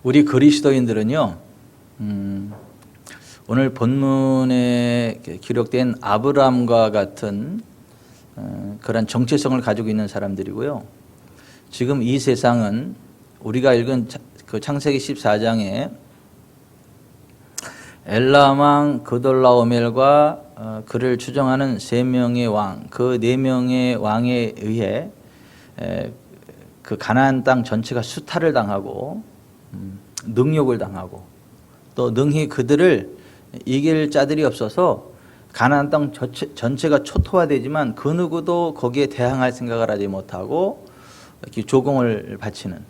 우리 그리스도인들은요, 오늘 본문에 기록된 아브라함과 같은 그런 정체성을 가지고 있는 사람들이고요. 지금 이 세상은 우리가 읽은 그 창세기 14장에 엘람, 그돌라오멜과 그를 추종하는 3명의 왕, 그 4명의 왕에 의해 그 가나안 땅 전체가 수탈을 당하고 능욕을 당하고 또 능히 그들을 이길 자들이 없어서 가나안 땅 전체가 초토화되지만 그 누구도 거기에 대항할 생각을 하지 못하고 이렇게 조공을 바치는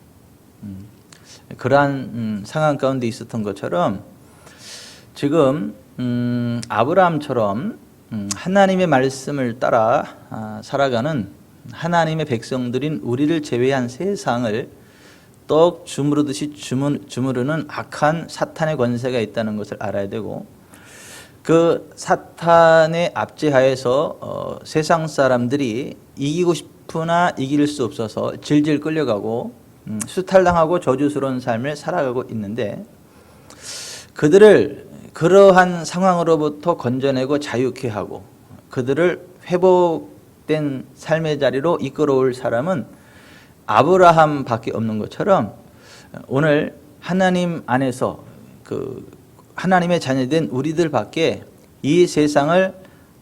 그러한 상황 가운데 있었던 것처럼 지금 아브라함처럼 하나님의 말씀을 따라 살아가는 하나님의 백성들인 우리를 제외한 세상을 떡 주무르듯이 주무르는 악한 사탄의 권세가 있다는 것을 알아야 되고, 그 사탄의 압제하에서 세상 사람들이 이기고 싶으나 이길 수 없어서 질질 끌려가고 수탈당하고 저주스러운 삶을 살아가고 있는데, 그들을 그러한 상황으로부터 건져내고 자유케 하고 그들을 회복된 삶의 자리로 이끌어올 사람은 아브라함밖에 없는 것처럼 오늘 하나님 안에서 그 하나님의 자녀된 우리들밖에 이 세상을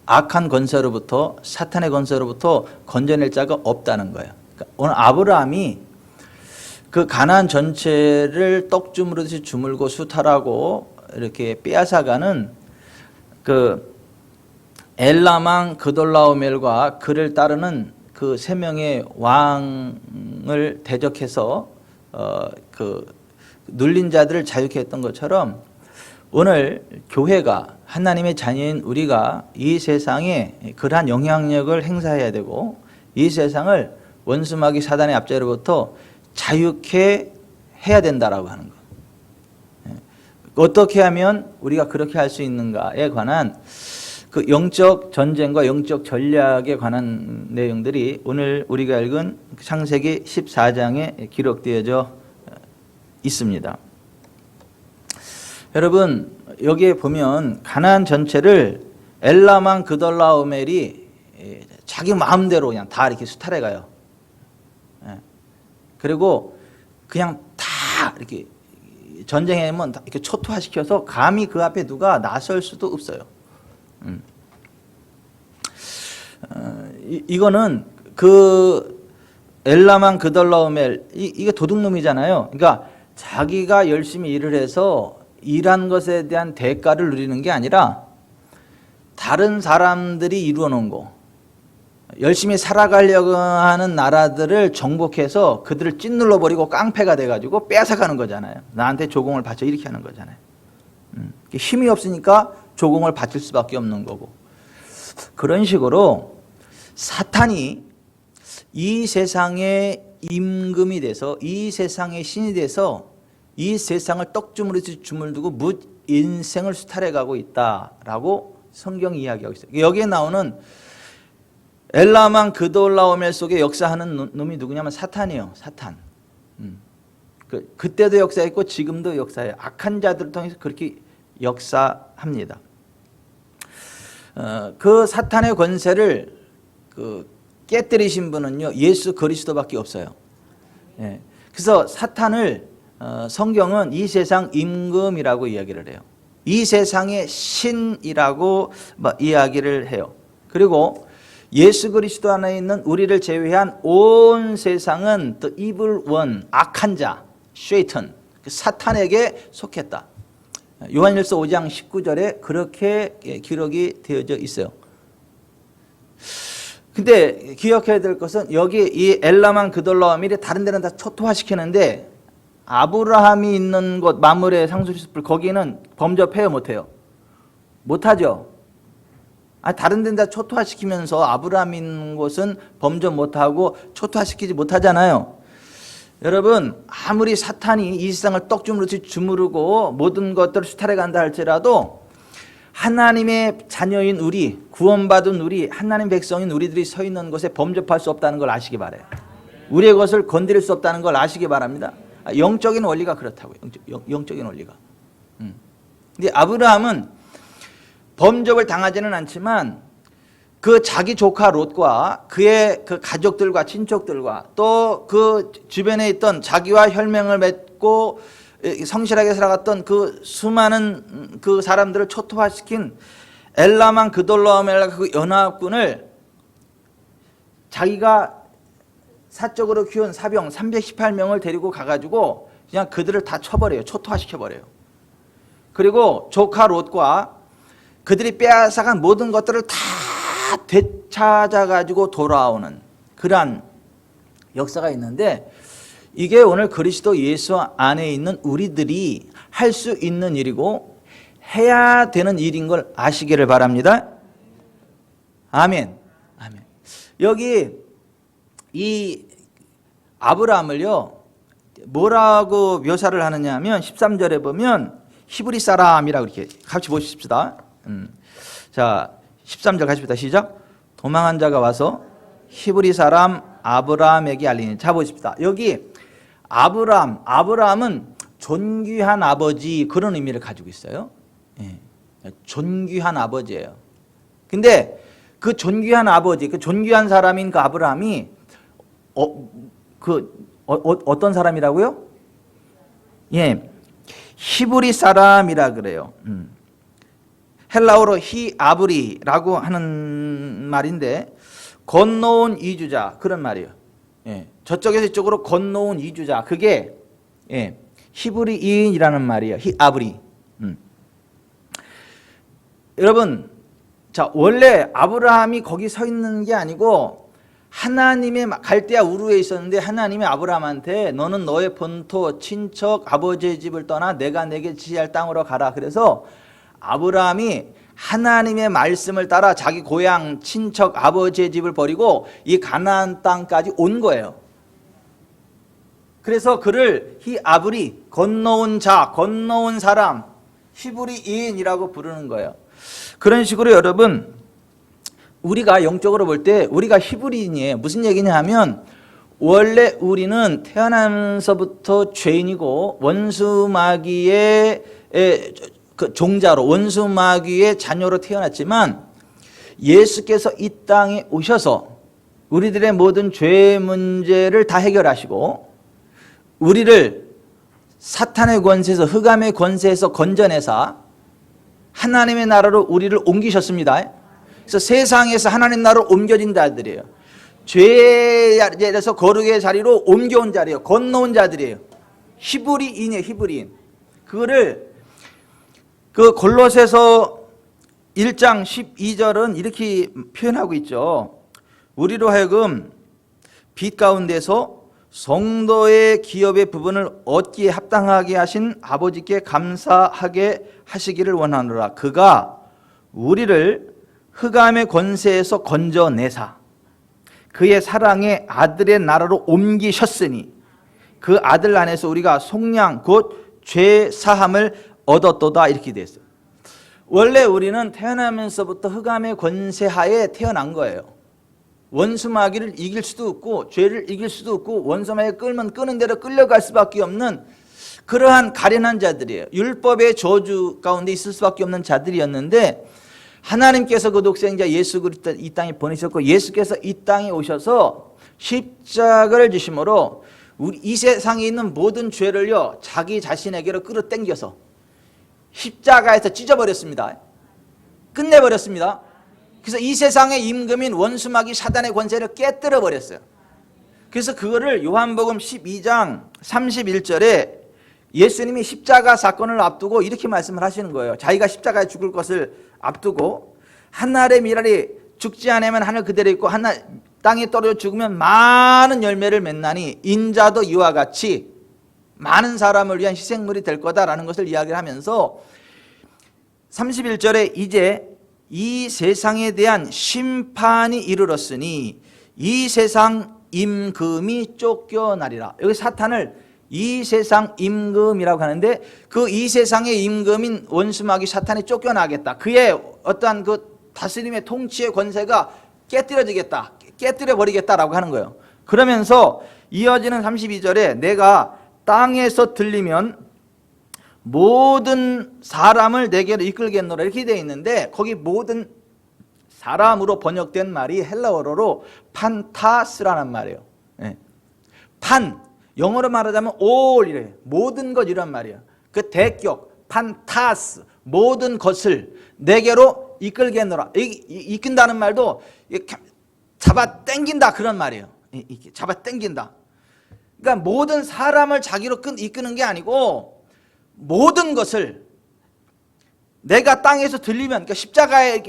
악한 권세로부터, 사탄의 권세로부터 건져낼 자가 없다는 거예요. 그러니까 오늘 아브라함이 그 가나안 전체를 떡 주무르듯이 주물고 수탈하고 이렇게 빼앗아가는 그 엘람, 그돌라오멜과 그를 따르는 그 3명의 왕을 대적해서 그 눌린 자들을 자유케 했던 것처럼 오늘 교회가, 하나님의 자녀인 우리가 이 세상에 그러한 영향력을 행사해야 되고 이 세상을 원수마귀 사단의 압제로부터 자유케 해야 된다라고 하는 것. 어떻게 하면 우리가 그렇게 할 수 있는가에 관한 그 영적 전쟁과 영적 전략에 관한 내용들이 오늘 우리가 읽은 창세기 14장에 기록되어져 있습니다. 여러분, 여기에 보면 가나안 전체를 엘람, 그돌라오멜이 자기 마음대로 그냥 다 이렇게 수탈해 가요. 그리고 그냥 다 이렇게 전쟁하면 이렇게 초토화시켜서 감히 그 앞에 누가 나설 수도 없어요. 이거는 그 엘람, 그돌라오멜 이게 도둑놈이잖아요. 그러니까 자기가 열심히 일을 해서 일한 것에 대한 대가를 누리는 게 아니라 다른 사람들이 이루어 놓은 거, 열심히 살아가려고 하는 나라들을 정복해서 그들을 찐눌러 버리고 깡패가 돼가지고 빼앗아가는 거잖아요. 나한테 조공을 바쳐 이렇게 하는 거잖아요. 힘이 없으니까 조공을 바칠 수밖에 없는 거고, 그런 식으로 사탄이 이 세상의 임금이 돼서 이 세상의 신이 돼서 이 세상을 떡주무르듯이 주물두고 뭇 인생을 수탈해 가고 있다라고 성경이 이야기하고 있어요. 여기에 나오는 엘람, 그돌라오멜 속에 역사하는 놈이 누구냐면 사탄이에요. 사탄. 그때도 역사했고 지금도 역사해요. 악한 자들을 통해서 그렇게 역사합니다. 그 사탄의 권세를 깨뜨리신 분은요, 예수 그리스도밖에 없어요. 그래서 사탄을 성경은 이 세상 임금이라고 이야기를 해요. 이 세상의 신이라고 이야기를 해요. 그리고 예수 그리스도 안에 있는 우리를 제외한 온 세상은 the evil one, 악한 자, 쉐이턴, 사탄에게 속했다. 요한일서 5장 19절에 그렇게 기록이 되어져 있어요. 근데 기억해야 될 것은 여기 이 엘람, 그돌라오멜이 다른 데는 다 초토화시키는데 아브라함이 있는 곳 마므레 상수리 숲을 거기는 범접해요, 못해요? 못하죠. 다른 데는 다 초토화시키면서 아브라함 있는 곳은 범접 못하고 초토화시키지 못하잖아요. 여러분, 아무리 사탄이 이 세상을 떡주무르듯이 주무르고 모든 것들을 수탈해 간다 할지라도 하나님의 자녀인 우리, 구원받은 우리, 하나님 백성인 우리들이 서 있는 곳에 범접할 수 없다는 걸 아시기 바라요. 우리의 것을 건드릴 수 없다는 걸 아시기 바랍니다. 영적인 원리가 그렇다고요. 영적인 원리가. 근데 아브라함은 범접을 당하지는 않지만 그 자기 조카 롯과 그의 그 가족들과 친척들과 또 그 주변에 있던 자기와 혈맹을 맺고 성실하게 살아갔던 그 수많은 그 사람들을 초토화시킨 엘라만 그돌라오멜 그 연합군을 자기가 사적으로 키운 사병 318명을 데리고 가가지고 그냥 그들을 다 쳐버려요. 초토화시켜버려요. 그리고 조카 롯과 그들이 빼앗아간 모든 것들을 다 되찾아가지고 돌아오는 그러한 역사가 있는데, 이게 오늘 그리스도 예수 안에 있는 우리들이 할 수 있는 일이고 해야 되는 일인 걸 아시기를 바랍니다. 아멘. 아멘. 여기 이 아브라함을요 뭐라고 묘사를 하느냐 하면 13절에 보면 히브리 사람이라고 이렇게 같이 보십시다. 자, 13절 가십니다. 시작. 도망한 자가 와서 히브리 사람 아브라함에게 알리니. 자, 보십시다. 여기 아브라함은 존귀한 아버지, 그런 의미를 가지고 있어요. 예. 존귀한 아버지예요. 근데 그 존귀한 아버지, 그 존귀한 사람인 그 아브라함이 어떤 사람이라고요? 예, 히브리 사람이라 그래요. 헬라어로 히아브리라고 하는 말인데 건너온 이주자, 그런 말이에요. 예, 저쪽에서 이쪽으로 건너온 이주자, 그게 예, 히브리인이라는 말이에요. 히아브리. 여러분, 자, 원래 아브라함이 거기 서 있는 게 아니고 하나님의 갈대아 우르에 있었는데 하나님이 아브라함한테 너는 너의 본토 친척 아버지의 집을 떠나 내가 내게 지시할 땅으로 가라. 그래서 아브라함이 하나님의 말씀을 따라 자기 고향 친척 아버지의 집을 버리고 이 가나안 땅까지 온 거예요. 그래서 그를 히아브리, 건너온 자, 건너온 사람, 히브리인이라고 부르는 거예요. 그런 식으로 여러분, 우리가 영적으로 볼 때 우리가 히브리인이에요. 무슨 얘기냐 하면 원래 우리는 태어나면서부터 죄인이고 원수마귀의 그 종자로, 원수마귀의 자녀로 태어났지만 예수께서 이 땅에 오셔서 우리들의 모든 죄 문제를 다 해결하시고 우리를 사탄의 권세에서, 흑암의 권세에서 건져내사 하나님의 나라로 우리를 옮기셨습니다. 그래서 세상에서 하나님 나라로 옮겨진 자들이에요. 죄에서 거룩의 자리로 옮겨온 자리예요. 건너온 자들이에요. 히브리인이에요. 히브리인. 그거를 그 골로새서 1장 12절은 이렇게 표현하고 있죠. 우리로 하여금 빛 가운데서 성도의 기업의 부분을 얻기에 합당하게 하신 아버지께 감사하게 하시기를 원하노라. 그가 우리를 흑암의 권세에서 건져내사 그의 사랑의 아들의 나라로 옮기셨으니 그 아들 안에서 우리가 속량 곧 죄 사함을 얻었도다. 이렇게 됐어요. 원래 우리는 태어나면서부터 흑암의 권세하에 태어난 거예요. 원수마귀를 이길 수도 없고 죄를 이길 수도 없고 원수마귀 끌면 끄는 대로 끌려갈 수밖에 없는 그러한 가련한 자들이에요. 율법의 저주 가운데 있을 수밖에 없는 자들이었는데 하나님께서 그 독생자 예수 그리스도 이 땅에 보내셨고 예수께서 이 땅에 오셔서 십자가를 지심으로 우리 이 세상에 있는 모든 죄를요 자기 자신에게로 끌어당겨서 십자가에서 찢어버렸습니다. 끝내버렸습니다. 그래서 이 세상의 임금인 원수마귀 사단의 권세를 깨뜨려 버렸어요. 그래서 그거를 요한복음 12장 31절에 예수님이 십자가 사건을 앞두고 이렇게 말씀을 하시는 거예요. 자기가 십자가에 죽을 것을 앞두고 한 알의 밀알이 죽지 않으면 하늘 그대로 있고 한 알 땅에 떨어져 죽으면 많은 열매를 맺나니 인자도 이와 같이 많은 사람을 위한 희생물이 될 거다라는 것을 이야기를 하면서 31절에 이제 이 세상에 대한 심판이 이르렀으니 이 세상 임금이 쫓겨나리라. 여기 사탄을 이 세상 임금이라고 하는데 그 이 세상의 임금인 원수마귀 사탄이 쫓겨나겠다. 그의 어떠한 그 다스림의 통치의 권세가 깨뜨려지겠다. 깨뜨려 버리겠다라고 하는 거예요. 그러면서 이어지는 32절에 내가 땅에서 들리면 모든 사람을 내게로 이끌겠노라 이렇게 되어 있는데, 거기 모든 사람으로 번역된 말이 헬라어로 판타스라는 말이에요. 네. 판, 영어로 말하자면 all 이래, 모든 것 이란 말이에요. 그 대격 판타스, 모든 것을 내게로 이끌겠노라. 이끈다는 말도 잡아 당긴다 그런 말이에요. 잡아 당긴다. 그러니까 모든 사람을 자기로 이끄는 게 아니고 모든 것을 내가 땅에서 들리면, 그러니까 십자가에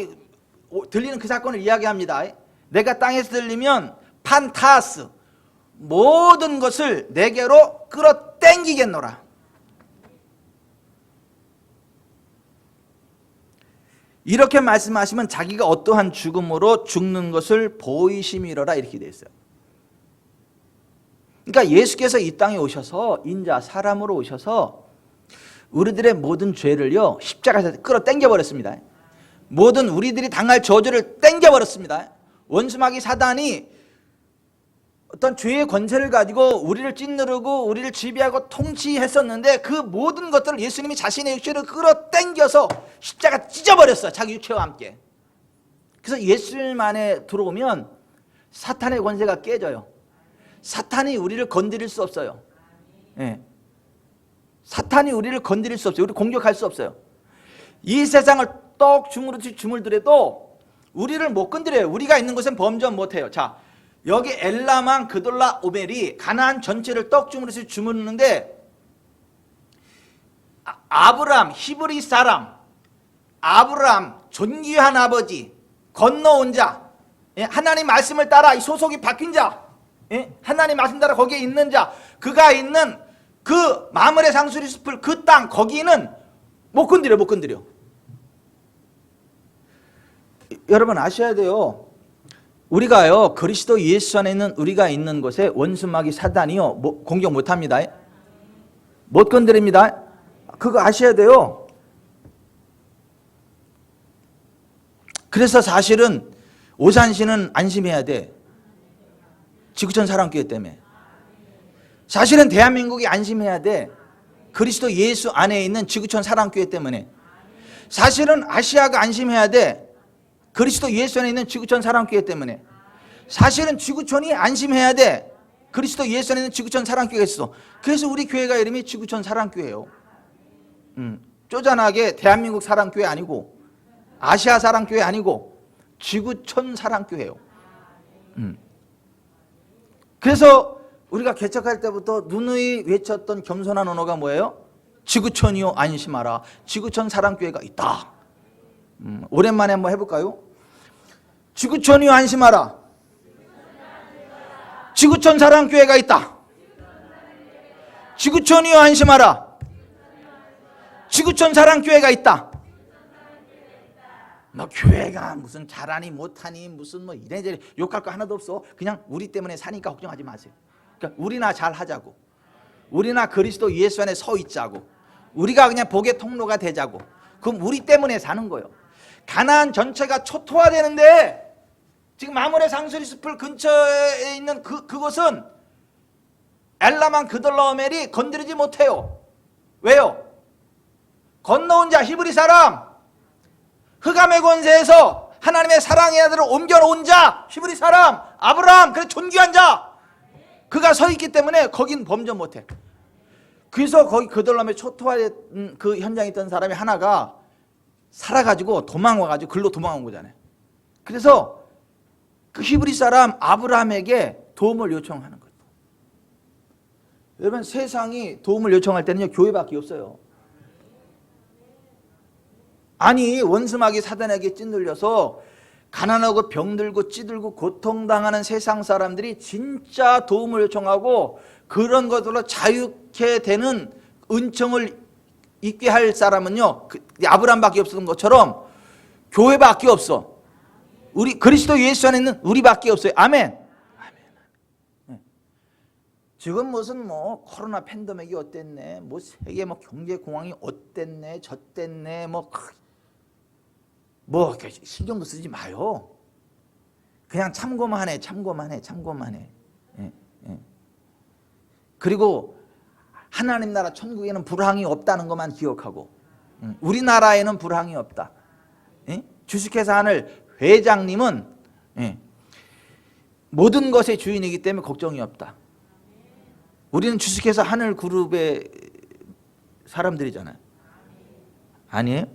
들리는 그 사건을 이야기합니다. 내가 땅에서 들리면 판타스, 모든 것을 내게로 끌어당기겠노라. 이렇게 말씀하시면 자기가 어떠한 죽음으로 죽는 것을 보이심이로라 이렇게 되어 있어요. 그러니까 예수께서 이 땅에 오셔서 인자 사람으로 오셔서 우리들의 모든 죄를요 십자가에서 끌어당겨 버렸습니다. 모든 우리들이 당할 저주를 당겨 버렸습니다. 원수마귀 사단이 어떤 죄의 권세를 가지고 우리를 짓누르고 우리를 지배하고 통치했었는데, 그 모든 것들을 예수님이 자신의 육체를 끌어당겨서 십자가 찢어버렸어요. 자기 육체와 함께. 그래서 예수님 안에 들어오면 사탄의 권세가 깨져요. 사탄이 우리를 건드릴 수 없어요. 네. 사탄이 우리를 건드릴 수 없어요. 우리를 공격할 수 없어요. 이 세상을 떡 주물들어도 우리를 못 건드려요. 우리가 있는 곳엔 범죄 못해요. 자, 여기 엘라만 그돌라 오멜이 가나안 전체를 떡 주무르는데, 아브람 히브리 사람, 아브람 존귀한 아버지, 건너온 자, 하나님 말씀을 따라 이 소속이 바뀐 자, 하나님 말씀 따라 거기에 있는 자, 그가 있는 그 마므레 상수리 숲을 그 땅, 거기는 못 건드려. 여러분 아셔야 돼요. 우리가요 그리스도 예수 안에 있는 우리가 있는 곳에 원수마귀 사단이요 공격 못합니다. 못 건드립니다. 그거 아셔야 돼요. 그래서 사실은 오산시는 안심해야 돼. 지구촌 사랑교회 때문에. 사실은 대한민국이 안심해야 돼. 그리스도 예수 안에 있는 지구촌 사랑교회 때문에. 사실은 아시아가 안심해야 돼. 그리스도 예수 안에 있는 지구촌 사랑교회 때문에. 사실은 지구촌이 안심해야 돼. 그리스도 예수 안에 있는 지구촌 사랑교회가 있어. 그래서 우리 교회가 이름이 지구촌 사랑교회예요. 쪼잔하게 대한민국 사랑교회 아니고 아시아 사랑교회 아니고 지구촌 사랑교회예요. 그래서 우리가 개척할 때부터 누누이 외쳤던 겸손한 언어가 뭐예요? 지구촌이요 안심하라. 지구촌 사랑교회가 있다. 오랜만에 한번 해볼까요? 지구촌이요 안심하라. 지구촌 사랑교회가 있다. 지구촌이요 안심하라. 지구촌 사랑교회가 있다. 너 교회가 무슨 잘하니 못하니 무슨 뭐 이래저래 욕할 거 하나도 없어. 그냥 우리 때문에 사니까 걱정하지 마세요. 그러니까 우리나 잘하자고, 우리나 그리스도 예수 안에 서 있자고, 우리가 그냥 복의 통로가 되자고. 그럼 우리 때문에 사는 거예요. 가나안 전체가 초토화되는데 지금 마므레 상수리 숲을 근처에 있는 그곳은 엘라만 그돌라오멜이 건드리지 못해요. 왜요? 건너온 자 히브리 사람, 흑암의 권세에서 하나님의 사랑의 아들을 옮겨놓은 자 히브리 사람 아브라함, 그래 존귀한 자, 그가 서 있기 때문에 거긴 범죄 못해. 그래서 거기 그돌라오멜 초토화된 그 현장에 있던 사람이 하나가 살아가지고 도망와가지고 글로 도망온 거잖아요. 그래서 그 히브리 사람 아브라함에게 도움을 요청하는 거예요. 여러분 세상이 도움을 요청할 때는요 교회밖에 없어요. 아니 원수마귀 사단에게 찌눌려서 가난하고 병들고 찌들고 고통당하는 세상 사람들이 진짜 도움을 요청하고 그런 것으로 자유케 되는 은총을 있게 할 사람은요 아브라함밖에 없었던 것처럼 교회밖에 없어. 우리 그리스도 예수 안에 있는 우리밖에 없어요. 아멘. 아멘. 지금 무슨 뭐 코로나 팬데믹이 어땠네, 뭐 세계 뭐 경제 공황이 어땠네, 저땠네, 뭐 신경도 쓰지 마요. 그냥 참고만 해. 예, 예. 그리고 하나님 나라 천국에는 불황이 없다는 것만 기억하고, 우리나라에는 불황이 없다. 주식회사 하늘 회장님은 모든 것의 주인이기 때문에 걱정이 없다. 우리는 주식회사 하늘 그룹의 사람들이잖아요. 아니에요?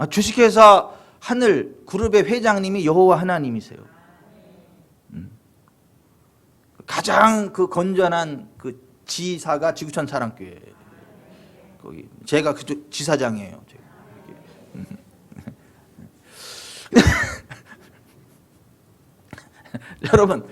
주식회사 하늘 그룹의 회장님이 여호와 하나님이세요. 가장 그 건전한 그 지사가 지구촌 사랑교회. 거기 제가 그쪽 지사장이에요. 여러분,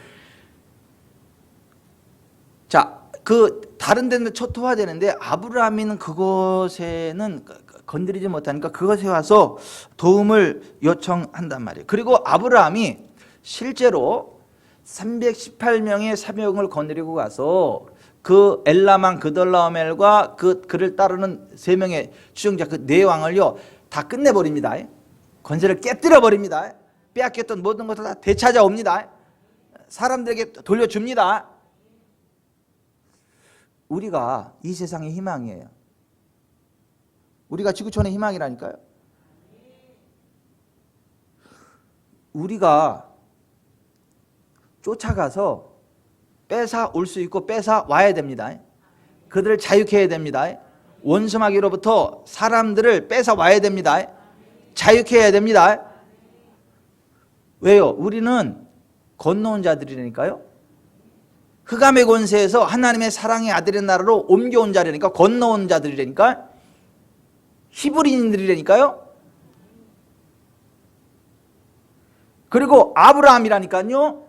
자, 그 다른 데는 초토화되는데 아브라함이는 그것에는 건드리지 못하니까 그것에 와서 도움을 요청한단 말이에요. 그리고 아브라함이 실제로 318명의 사병을 거느리고 가서 그 엘라만 그돌라오멜과 그를 따르는 3명의 추종자 그 4왕을요 다 끝내버립니다. 권세를 깨뜨려 버립니다. 빼앗겼던 모든 것을 다 되찾아옵니다. 사람들에게 돌려줍니다. 우리가 이 세상의 희망이에요. 우리가 지구촌의 희망이라니까요. 우리가 쫓아가서 뺏어 올 수 있고 뺏어 와야 됩니다. 그들을 자유케 해야 됩니다. 원수마귀로부터 사람들을 뺏어 와야 됩니다. 자유케 해야 됩니다. 왜요? 우리는 건너온 자들이니까요. 흑암의 권세에서 하나님의 사랑의 아들의 나라로 옮겨온 자들이니까, 건너온 자들이라니까, 히브리인들이라니까요. 그리고 아브라함이라니까요.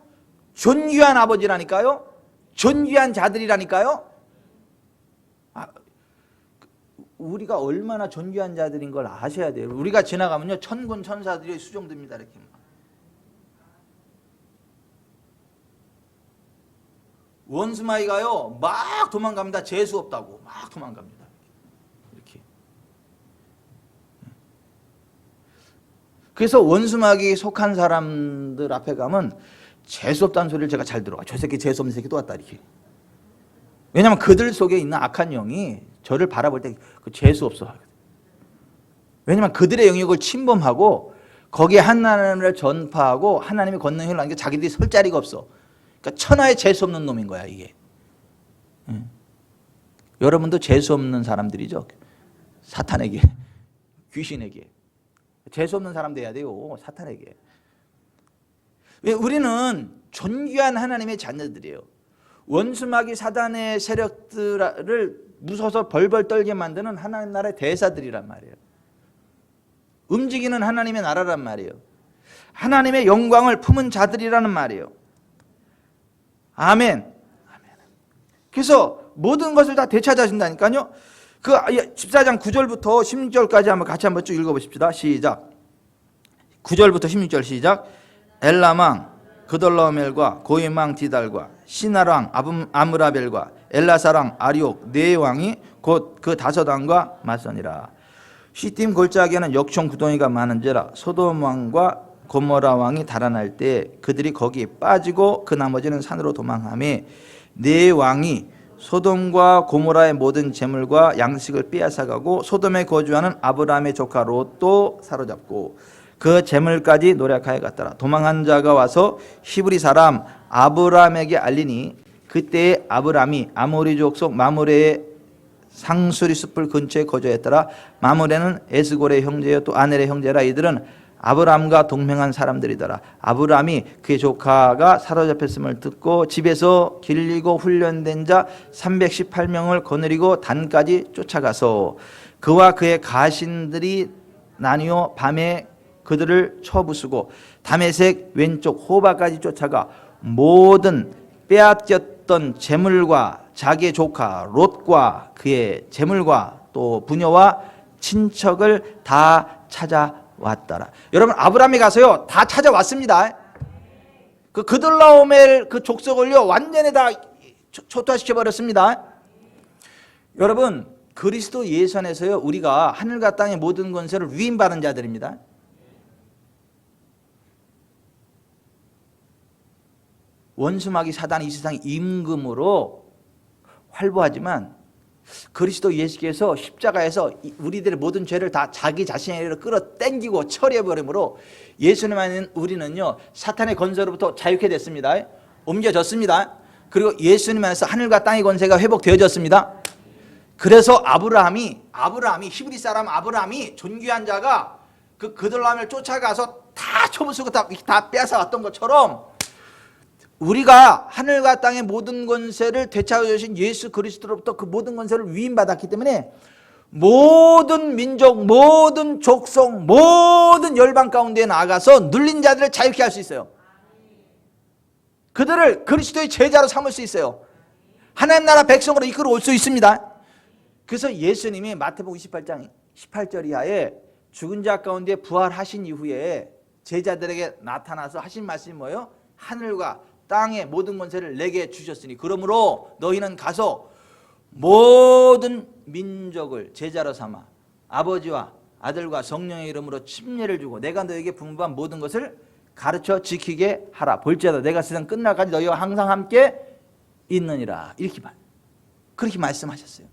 존귀한 아버지라니까요. 존귀한 자들이라니까요. 우리가 얼마나 존귀한 자들인 걸 아셔야 돼요. 우리가 지나가면요 천군 천사들이 수종됩니다. 이렇게 원수마귀가요 막 도망갑니다. 재수 없다고 막 도망갑니다. 이렇게. 그래서 원수마귀에 속한 사람들 앞에 가면 재수 없다는 소리를 제가 잘 들어요. 저 새끼 재수 없는 새끼 또 왔다 이렇게. 왜냐하면 그들 속에 있는 악한 영이 저를 바라볼 때 그 재수 없어 하거든. 왜냐하면 그들의 영역을 침범하고 거기에 하나님을 전파하고 하나님의 권능을 하는 게 자기들이 설 자리가 없어. 그러니까 천하에 재수 없는 놈인 거야 이게. 여러분도 재수 없는 사람들이죠. 사탄에게, 귀신에게 재수 없는 사람 돼야 돼요. 사탄에게. 왜? 우리는 존귀한 하나님의 자녀들이에요. 원수마귀 사단의 세력들을 무서워서 벌벌 떨게 만드는 하나님 나라의 대사들이란 말이에요. 움직이는 하나님의 나라란 말이에요. 하나님의 영광을 품은 자들이라는 말이에요. 아멘. 그래서 모든 것을 다 되찾아준다니까요. 그 14장 9절부터 16절까지 한번 같이 한번 쭉 읽어보십시다. 시작. 9절부터 16절 시작. 엘라망 그돌라오멜과 고임왕 디달과 시나랑 아므라벨과 엘라사랑 아리옥 4왕이 곧 그 5왕과 맞서니라. 시딤 골짜기에는 역총 구덩이가 많은지라 소돔 왕과 고모라 왕이 달아날 때 그들이 거기 빠지고 그 나머지는 산으로 도망하며 4왕이 소돔과 고모라의 모든 재물과 양식을 빼앗아가고 소돔에 거주하는 아브라함의 조카 롯도 사로잡고 그 재물까지 노략하여 갔더라. 도망한 자가 와서 히브리 사람 아브라함에게 알리니 그때에 아브라함이 아모리 족속 마므레의 상수리 숲을 근처에 거주했더라. 마므레는 에스골의 형제여 또 아넬의 형제라. 이들은 아브라함과 동맹한 사람들이더라. 아브라함이 그의 조카가 사로잡혔음을 듣고 집에서 길리고 훈련된 자 318명을 거느리고 단까지 쫓아가서 그와 그의 가신들이 나뉘어 밤에 그들을 쳐부수고 다메섹 왼쪽 호바까지 쫓아가 모든 빼앗겼던 재물과 자기의 조카 롯과 그의 재물과 또 부녀와 친척을 다 찾아왔더라. 여러분 아브라함이 가서요 다 찾아왔습니다. 그 그돌라오멜 그 족속을요 완전히 다 초토화시켜 버렸습니다. 여러분 그리스도 예수 안에서요 우리가 하늘과 땅의 모든 권세를 위임받은 자들입니다. 원수마귀 사단이 이 세상 임금으로 활보하지만 그리스도 예수께서 십자가에서 우리들의 모든 죄를 다 자기 자신에게로 끌어당기고 처리해버림으로 예수님 안에 우리는요 사탄의 권세로부터 자유케 됐습니다. 옮겨졌습니다. 그리고 예수님 안에서 하늘과 땅의 권세가 회복되어졌습니다. 그래서 아브라함이 히브리 사람 아브라함이 존귀한 자가 그 그들람을 쫓아가서 다 초부수고 다 빼앗아갔던 것처럼 우리가 하늘과 땅의 모든 권세를 되찾아 주신 예수 그리스도로부터 그 모든 권세를 위임받았기 때문에 모든 민족, 모든 족속, 모든 열방 가운데 나아가서 눌린 자들을 자유케 할 수 있어요. 그들을 그리스도의 제자로 삼을 수 있어요. 하나님 나라 백성으로 이끌어 올 수 있습니다. 그래서 예수님이 마태복음 28장 18절 이하에 죽은 자 가운데 부활하신 이후에 제자들에게 나타나서 하신 말씀이 뭐예요? 하늘과 땅의 모든 권세를 내게 주셨으니 그러므로 너희는 가서 모든 민족을 제자로 삼아 아버지와 아들과 성령의 이름으로 침례를 주고 내가 너에게 분부한 모든 것을 가르쳐 지키게 하라. 볼지어다 내가 세상 끝날까지 너희와 항상 함께 있느니라. 그렇게 말씀하셨어요.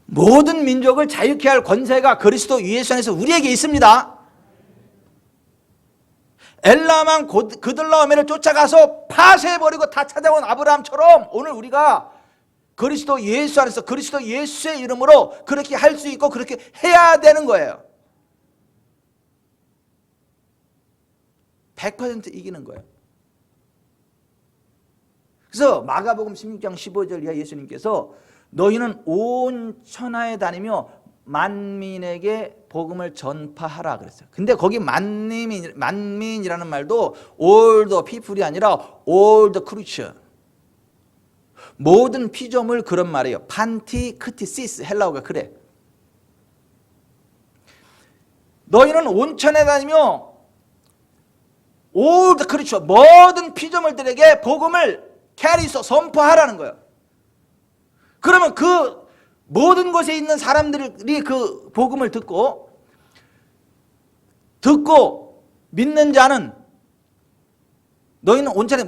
모든 민족을 자유케 할 권세가 그리스도 예수 안에서 우리에게 있습니다. 엘라만 그들라오멜을 쫓아가서 파쇄해버리고 다 찾아온 아브라함처럼 오늘 우리가 그리스도 예수 안에서 그리스도 예수의 이름으로 그렇게 할 수 있고 그렇게 해야 되는 거예요. 100% 이기는 거예요. 그래서 마가복음 16장 15절 이하 예수님께서 너희는 온 천하에 다니며 만민에게 복음을 전파하라 그랬어요. 근데 거기 만민이라는 말도 all the people이 아니라 all the creature. 모든 피조물 그런 말이에요. 판티크티시스 헬라어가 그래. 너희는 온 천하에 다니며 all the creature 모든 피조물들에게 복음을 캐리서 선포하라는 거예요. 그러면 그 모든 곳에 있는 사람들이 그 복음을 듣고 믿는 자는 너희는 온천에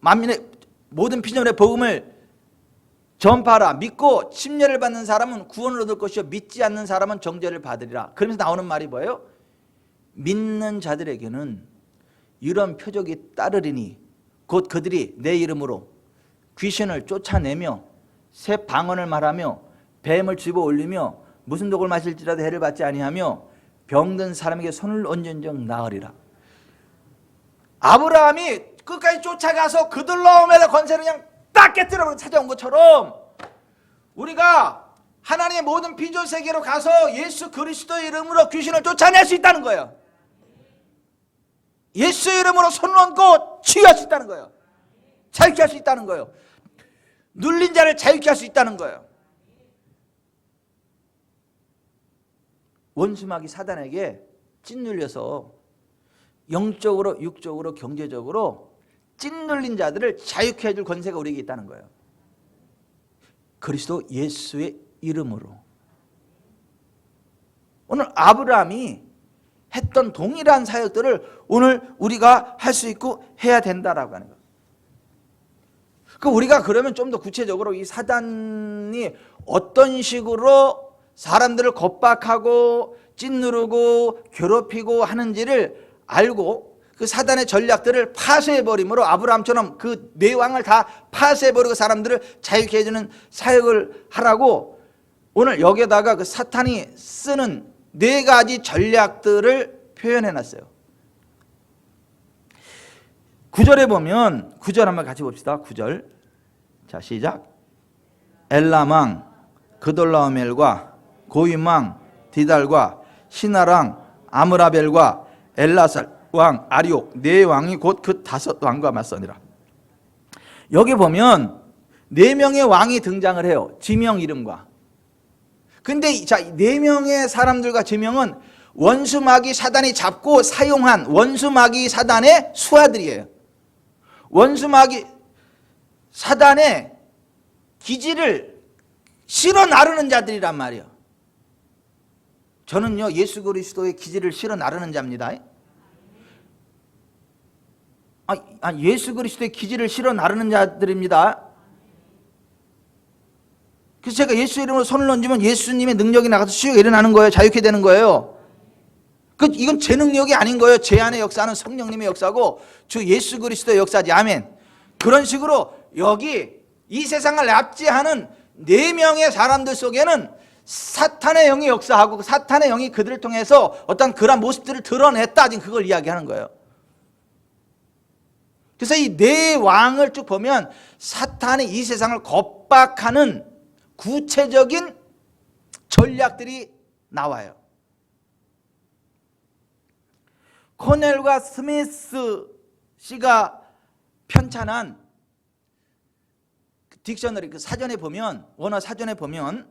만민의 모든 피조물의 복음을 전파하라. 믿고 침례를 받는 사람은 구원을 얻을 것이요 믿지 않는 사람은 정죄를 받으리라. 그러면서 나오는 말이 뭐예요? 믿는 자들에게는 이런 표적이 따르리니 곧 그들이 내 이름으로 귀신을 쫓아내며 새 방언을 말하며 뱀을 집어 올리며 무슨 독을 마실지라도 해를 받지 아니하며 병든 사람에게 손을 얹은즉 나으리라. 아브라함이 끝까지 쫓아가서 그들라오멜의 권세를 그냥 딱 깨뜨려 찾아온 것처럼 우리가 하나님의 모든 피조 세계로 가서 예수 그리스도의 이름으로 귀신을 쫓아낼 수 있다는 거예요. 예수의 이름으로 손을 얹고 치유할 수 있다는 거예요. 자유케 할 수 있다는 거예요. 눌린 자를 자유케 할 수 있다는 거예요. 원수마귀 사단에게 찐눌려서 영적으로 육적으로 경제적으로 찐눌린 자들을 자유케 해줄 권세가 우리에게 있다는 거예요. 그리스도 예수의 이름으로. 오늘 아브라함이 했던 동일한 사역들을 오늘 우리가 할 수 있고 해야 된다라고 하는 거예요. 우리가 그러면 좀 더 구체적으로 이 사단이 어떤 식으로 사람들을 겁박하고 찐누르고 괴롭히고 하는지를 알고 그 사단의 전략들을 파쇄해버림으로 아브라함처럼 그 내왕을 다 파쇄해버리고 사람들을 자유케 해주는 사역을 하라고 오늘 여기에다가 그 사탄이 쓰는 4가지 전략들을 표현해놨어요. 9절에 보면 9절 한번 같이 봅시다. 9절 자 시작. 엘람왕 그돌라오멜과 고임왕 디달과 시나랑 아므라벨과 엘라살 왕 아리옥 4왕이 곧 그 5왕과 맞서니라. 여기 보면 4명의 왕이 등장을 해요. 지명 이름과. 근데 자 4명의 사람들과 지명은 원수마귀 사단이 잡고 사용한 원수마귀 사단의 수하들이에요. 원수마귀 사단의 기지를 실어 나르는 자들이란 말이에요. 저는요 예수 그리스도의 기질을 실어 나르는 자입니다. 예수 그리스도의 기질을 실어 나르는 자들입니다. 그래서 제가 예수 이름으로 손을 얹으면 예수님의 능력이 나가서 치유가 일어나는 거예요. 자유케 되는 거예요. 이건 제 능력이 아닌 거예요. 제 안에 역사하는 성령님의 역사고 주 예수 그리스도의 역사지. 아멘. 그런 식으로 여기 이 세상을 납치하는 4명의 사람들 속에는 사탄의 영이 역사하고 그 사탄의 영이 그들을 통해서 어떤 그런 모습들을 드러냈다. 지금 그걸 이야기하는 거예요. 그래서 이 4왕을 쭉 보면 사탄이 이 세상을 겁박하는 구체적인 전략들이 나와요. 코넬과 스미스 씨가 편찬한 딕셔너리 그 사전에 보면, 원어 사전에 보면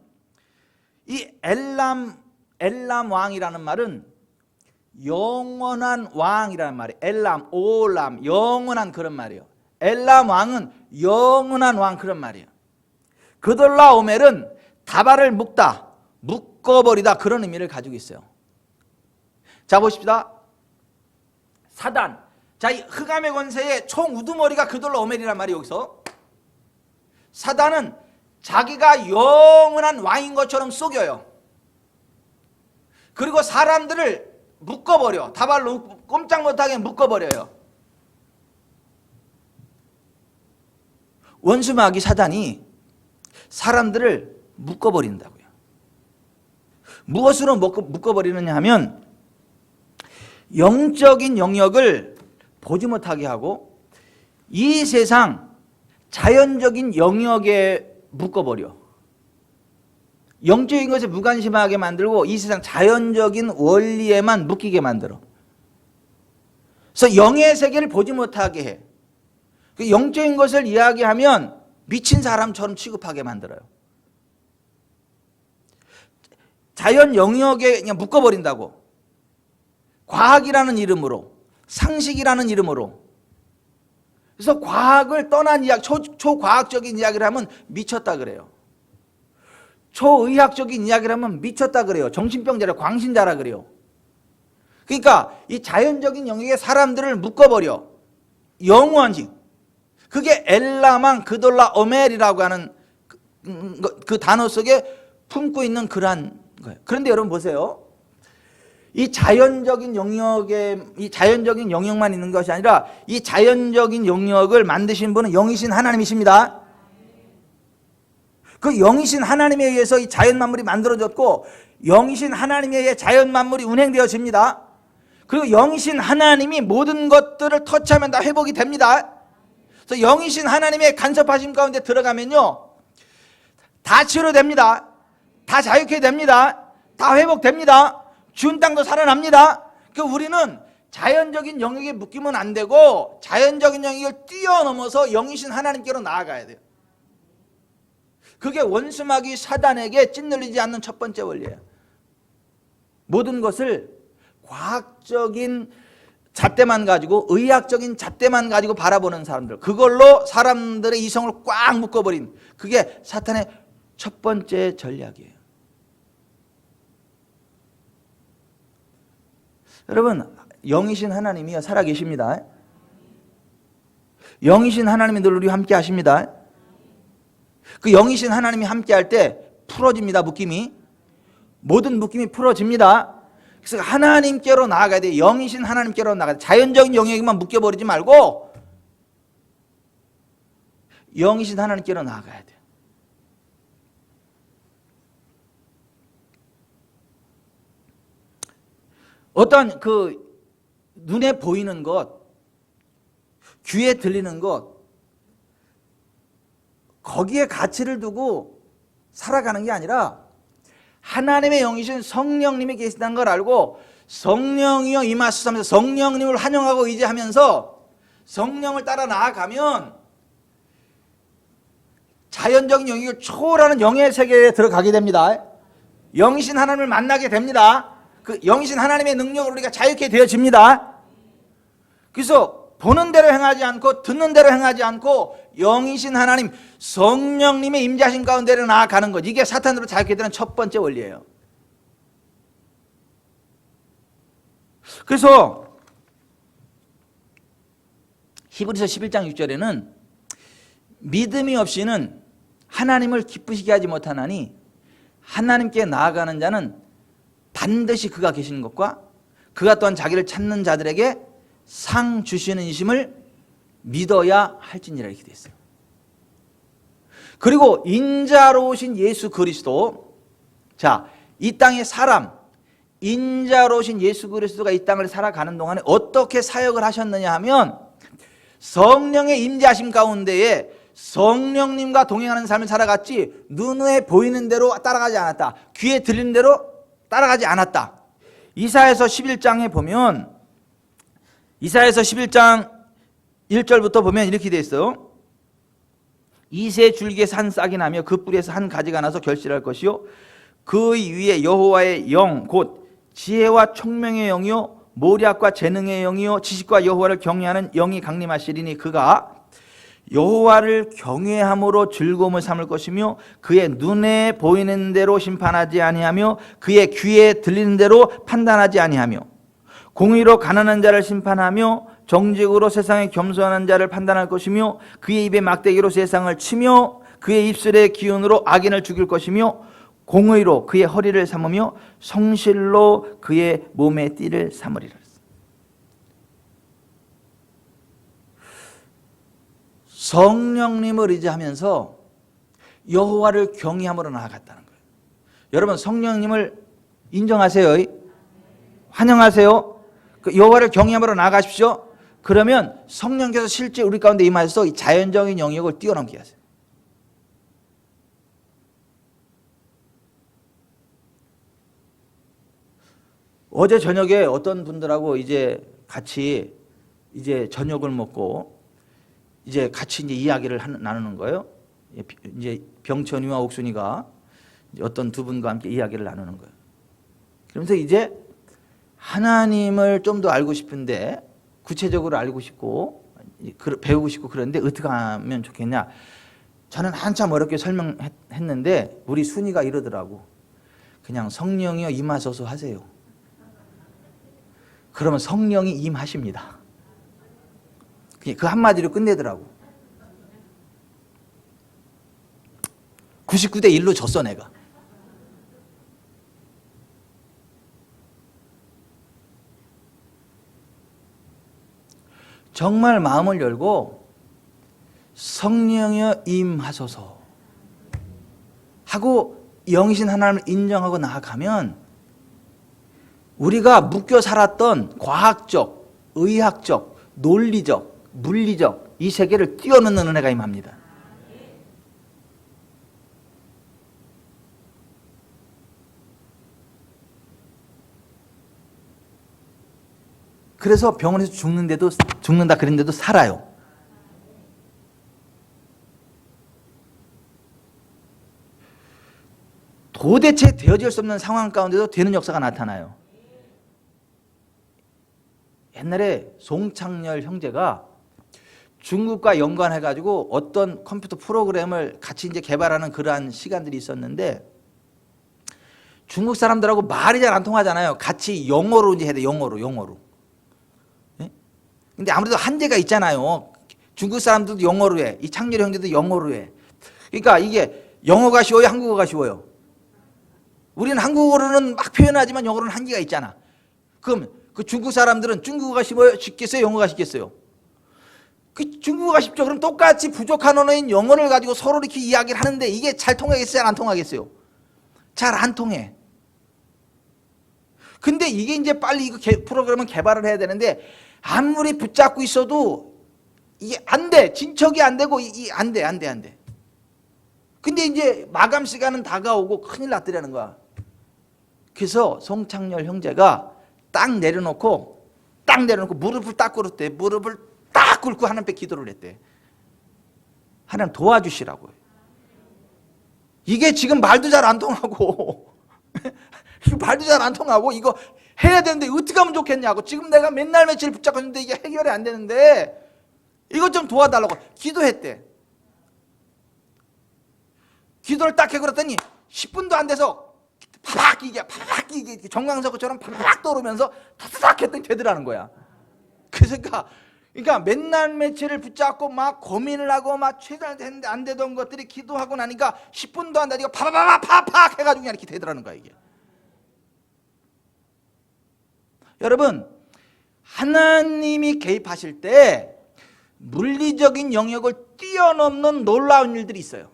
이 엘람 왕이라는 말은 영원한 왕이라는 말이에요. 엘람, 올람, 영원한 그런 말이에요. 엘람 왕은 영원한 왕 그런 말이에요. 그돌라오멜은 다발을 묶다, 묶어버리다 그런 의미를 가지고 있어요. 자 보십시다. 사단, 자 이 흑암의 권세의 총 우두머리가 그돌라오멜이란 말이 여기서 사단은 자기가 영원한 왕인 것처럼 속여요. 그리고 사람들을 묶어버려. 다발로 꼼짝 못하게 묶어버려요. 원수마귀 사단이 사람들을 묶어버린다고요. 무엇으로 묶어버리느냐 하면 영적인 영역을 보지 못하게 하고 이 세상 자연적인 영역에 묶어버려. 영적인 것에 무관심하게 만들고 이 세상 자연적인 원리에만 묶이게 만들어. 그래서 영의 세계를 보지 못하게 해. 그 영적인 것을 이야기하면 미친 사람처럼 취급하게 만들어요. 자연 영역에 그냥 묶어버린다고. 과학이라는 이름으로, 상식이라는 이름으로. 그래서 과학을 떠난 이야기, 초과학적인 이야기를 하면 미쳤다 그래요. 초의학적인 이야기를 하면 미쳤다 그래요. 정신병자라, 광신자라 그래요. 그러니까 이 자연적인 영역에 사람들을 묶어버려. 영원히. 그게 엘라만 그돌라 오멜이라고 하는 그 단어 속에 품고 있는 그러한 거예요. 그런데 여러분 보세요. 이 자연적인 영역만 있는 것이 아니라 이 자연적인 영역을 만드신 분은 영이신 하나님이십니다. 그 영이신 하나님에 의해서 이 자연 만물이 만들어졌고 영이신 하나님에 의해 자연 만물이 운행되어집니다. 그리고 영이신 하나님이 모든 것들을 터치하면 다 회복이 됩니다. 그래서 영이신 하나님의 간섭하심 가운데 들어가면요 다 치료됩니다. 다 자유케 됩니다. 다 회복됩니다. 죽은 땅도 살아납니다. 우리는 자연적인 영역에 묶이면 안 되고 자연적인 영역을 뛰어넘어서 영이신 하나님께로 나아가야 돼요. 그게 원수마귀 사단에게 찐들리지 않는 첫 번째 원리예요. 모든 것을 과학적인 잣대만 가지고 의학적인 잣대만 가지고 바라보는 사람들, 그걸로 사람들의 이성을 꽉 묶어버린 그게 사탄의 첫 번째 전략이에요. 여러분 영이신 하나님이 살아계십니다. 영이신 하나님이 늘 우리와 함께 하십니다. 그 영이신 하나님이 함께 할 때 풀어집니다. 묶임이. 모든 묶임이 풀어집니다. 그래서 하나님께로 나아가야 돼요. 영이신 하나님께로 나아가야 돼요. 자연적인 영역에만 묶여버리지 말고 영이신 하나님께로 나아가야 돼요. 어떤 그 눈에 보이는 것, 귀에 들리는 것, 거기에 가치를 두고 살아가는 게 아니라 하나님의 영이신 성령님이 계시다는 걸 알고 성령이여 임하시면서 성령님을 환영하고 의지하면서 성령을 따라 나아가면 자연적인 영역을 초월하는 영의 세계에 들어가게 됩니다. 영이신 하나님을 만나게 됩니다. 그 영이신 하나님의 능력으로 우리가 자유케 되어집니다. 그래서 보는 대로 행하지 않고 듣는 대로 행하지 않고 영이신 하나님 성령님의 임재하신 가운데로 나아가는 것, 이게 사탄으로 자유케 되는 첫 번째 원리예요. 그래서 히브리서 11장 6절에는 믿음이 없이는 하나님을 기쁘시게 하지 못하나니 하나님께 나아가는 자는 반드시 그가 계시는 것과 그가 또한 자기를 찾는 자들에게 상 주시는 이심을 믿어야 할지니라 이렇게 되어 있어요. 그리고 인자로우신 예수 그리스도, 자, 이 땅의 사람, 인자로우신 예수 그리스도가 이 땅을 살아가는 동안에 어떻게 사역을 하셨느냐 하면 성령의 임재하심 가운데에 성령님과 동행하는 삶을 살아갔지 눈에 보이는 대로 따라가지 않았다. 귀에 들리는 대로 따라가지 않았다. 이사야서 11장에 보면, 이사야서 11장 1절부터 보면 이렇게 되어 있어요. 이새 줄기에서 한 싹이 나며 그 뿌리에서 한 가지가 나서 결실할 것이요 그 위에 여호와의 영 곧 지혜와 총명의 영이요 모략과 재능의 영이요 지식과 여호와를 경외하는 영이 강림하시리니 그가 여호와를 경외함으로 즐거움을 삼을 것이며 그의 눈에 보이는 대로 심판하지 아니하며 그의 귀에 들리는 대로 판단하지 아니하며 공의로 가난한 자를 심판하며 정직으로 세상에 겸손한 자를 판단할 것이며 그의 입에 막대기로 세상을 치며 그의 입술의 기운으로 악인을 죽일 것이며 공의로 그의 허리를 삼으며 성실로 그의 몸의 띠를 삼으리라. 성령님을 의지하면서 여호와를 경외함으로 나아갔다는 거예요. 여러분 성령님을 인정하세요. 환영하세요. 여호와를 경외함으로 나아가십시오. 그러면 성령께서 실제 우리 가운데 임하셔서 이 자연적인 영역을 뛰어넘게 하세요. 어제 저녁에 어떤 분들하고 이제 같이 이제 저녁을 먹고 이제 같이 이제 이야기를 나누는 거예요. 이제 병천이와 옥순이가 이제 어떤 두 분과 함께 이야기를 나누는 거예요. 그러면서 이제 하나님을 좀 더 알고 싶은데 구체적으로 알고 싶고 배우고 싶고 그런데 어떻게 하면 좋겠냐. 저는 한참 어렵게 설명했는데 우리 순이가 이러더라고. 그냥 성령이여 임하소서 하세요. 그러면 성령이 임하십니다. 그 한마디로 끝내더라고. 99대 1로 졌어 내가. 정말 마음을 열고 성령이여 임하소서 하고 영이신 하나님을 인정하고 나아가면 우리가 묶여 살았던 과학적, 의학적, 논리적, 물리적 이 세계를 뛰어넘는 은혜가 임합니다. 그래서 병원에서 죽는다 그랬는데도 살아요. 도대체 되어질 수 없는 상황 가운데도 되는 역사가 나타나요. 옛날에 송창렬 형제가 중국과 연관해가지고 어떤 컴퓨터 프로그램을 같이 이제 개발하는 그러한 시간들이 있었는데 중국 사람들하고 말이 잘 안 통하잖아요. 같이 영어로 이제 해야 돼. 영어로. 근데 아무래도 한계가 있잖아요. 중국 사람들도 영어로 해. 이 창렬 형제도 영어로 해. 그러니까 이게 영어가 쉬워요? 한국어가 쉬워요? 우리는 한국어로는 막 표현하지만 영어로는 한계가 있잖아. 그럼 그 중국 사람들은 중국어가 쉽겠어요? 영어가 쉽겠어요? 그 중국어가 쉽죠. 그럼 똑같이 부족한 언어인 영어를 가지고 서로 이렇게 이야기를 하는데 이게 잘 통하겠어요? 잘 안 통하겠어요? 잘 안 통해. 근데 이게 이제 빨리 이거 프로그램을 개발을 해야 되는데 아무리 붙잡고 있어도 이게 안 돼. 진척이 안 되고 안 돼. 근데 이제 마감 시간은 다가오고 큰일 났더라는 거야. 그래서 송창렬 형제가 딱 내려놓고 무릎을 딱 꿇었대. 무릎을 딱 꿇고 하나님 앞에 기도를 했대. 하나님 도와주시라고요. 이게 지금 말도 잘 안 통하고 말도 잘 안 통하고 이거 해야 되는데 어떻게 하면 좋겠냐고. 지금 내가 맨날 며칠 붙잡고 있는데 이게 해결이 안 되는데 이것 좀 도와달라고 기도했대. 기도를 딱 해그랬더니 10분도 안 돼서 파박 이게 정강석처럼 파박 떠오르면서 타닥 했더니 되더라는 거야. 그러니까 맨날 며칠을 붙잡고 막 고민을 하고 막 최선을 했는데 안 되던 것들이 기도하고 나니까 10분도 안 되니까 파팍 해가지고 이렇게 되더라는 거야 이게. 여러분, 하나님이 개입하실 때 물리적인 영역을 뛰어넘는 놀라운 일들이 있어요.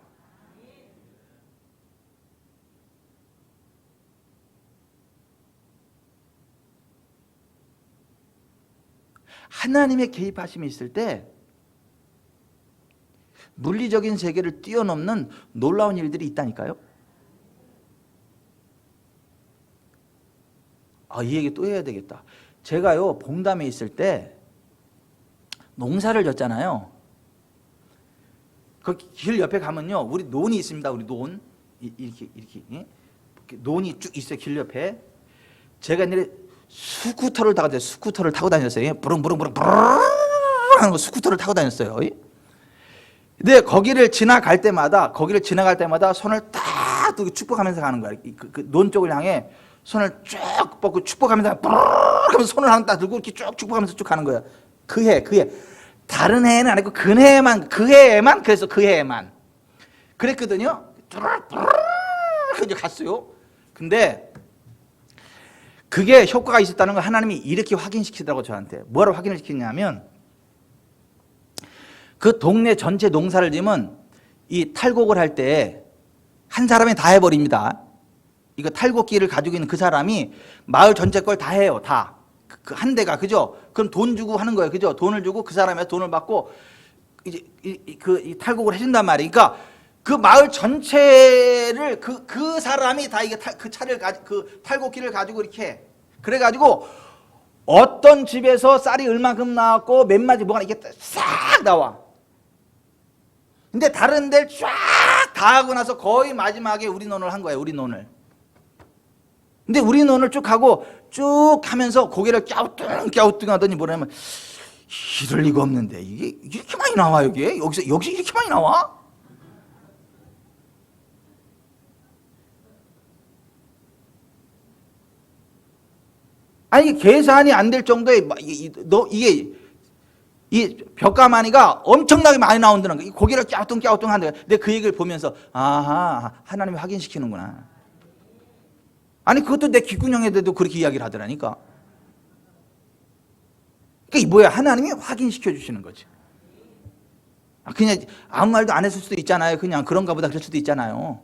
하나님의 개입하심이 있을 때 물리적인 세계를 뛰어넘는 놀라운 일들이 있다니까요. 이 얘기 또 해야 되겠다. 제가요 봉담에 있을 때 농사를 졌잖아요. 그 길 옆에 가면요 우리 논이 있습니다. 우리 논 이렇게 논이 쭉 있어요. 길 옆에. 제가 옛날에 스쿠터를 타고 다녔어요. 부릉부릉 하는 거 스쿠터를 타고 다녔어요. 근데 거기를 지나갈 때마다 손을 딱 축복하면서 가는 거야. 그 논 쪽을 향해 손을 쭉 뻗고 축복하면서 하면서 손을 하나 들고 이렇게 쭉 축복하면서 쭉 가는 거야. 그 해 다른 해에는 아니고 그 해에만 그래서 그 해에만 그랬거든요. 이제 갔어요. 근데 그게 효과가 있었다는 걸 하나님이 이렇게 확인시키더라고 저한테. 뭐라고 확인을 시키냐면 그 동네 전체 농사를 지면 이 탈곡을 할 때 한 사람이 다 해버립니다. 이거 탈곡기를 가지고 있는 그 사람이 마을 전체 걸 다 해요. 다. 그 한 대가 그죠? 그럼 돈 주고 하는 거예요. 그죠? 돈을 주고 그 사람이 돈을 받고 이제 이 탈곡을 해준단 말이에요. 그러니까 그 마을 전체를 그 사람이 다 이게 그 차를 그 탈곡기를 가지고 이렇게 그래가지고 어떤 집에서 쌀이 얼마큼 나왔고 몇 마디 뭐가 이게 싹 나와. 근데 다른 데를 쫙 다 하고 나서 거의 마지막에 우리 논을 한 거예요. 우리 논을. 근데 우리 논을 쭉 하고 쭉 하면서 고개를 갸우뚱 하더니 뭐냐면 이럴 리가 없는데 이게 이렇게 많이 나와 여기서 이렇게 많이 나와? 아니 이게 계산이 안 될 정도의 이게 이 벽가마니가 엄청나게 많이 나온다는 거야. 고개를 갸우뚱 한다. 근데 그 얘기를 보면서 아하 하나님이 확인시키는구나. 아니 그것도 내 귓구녕에도 그렇게 이야기를 하더라니까. 그러니까 이 뭐야 하나님이 확인시켜 주시는 거지. 그냥 아무 말도 안 했을 수도 있잖아요. 그냥 그런가 보다 그럴 수도 있잖아요.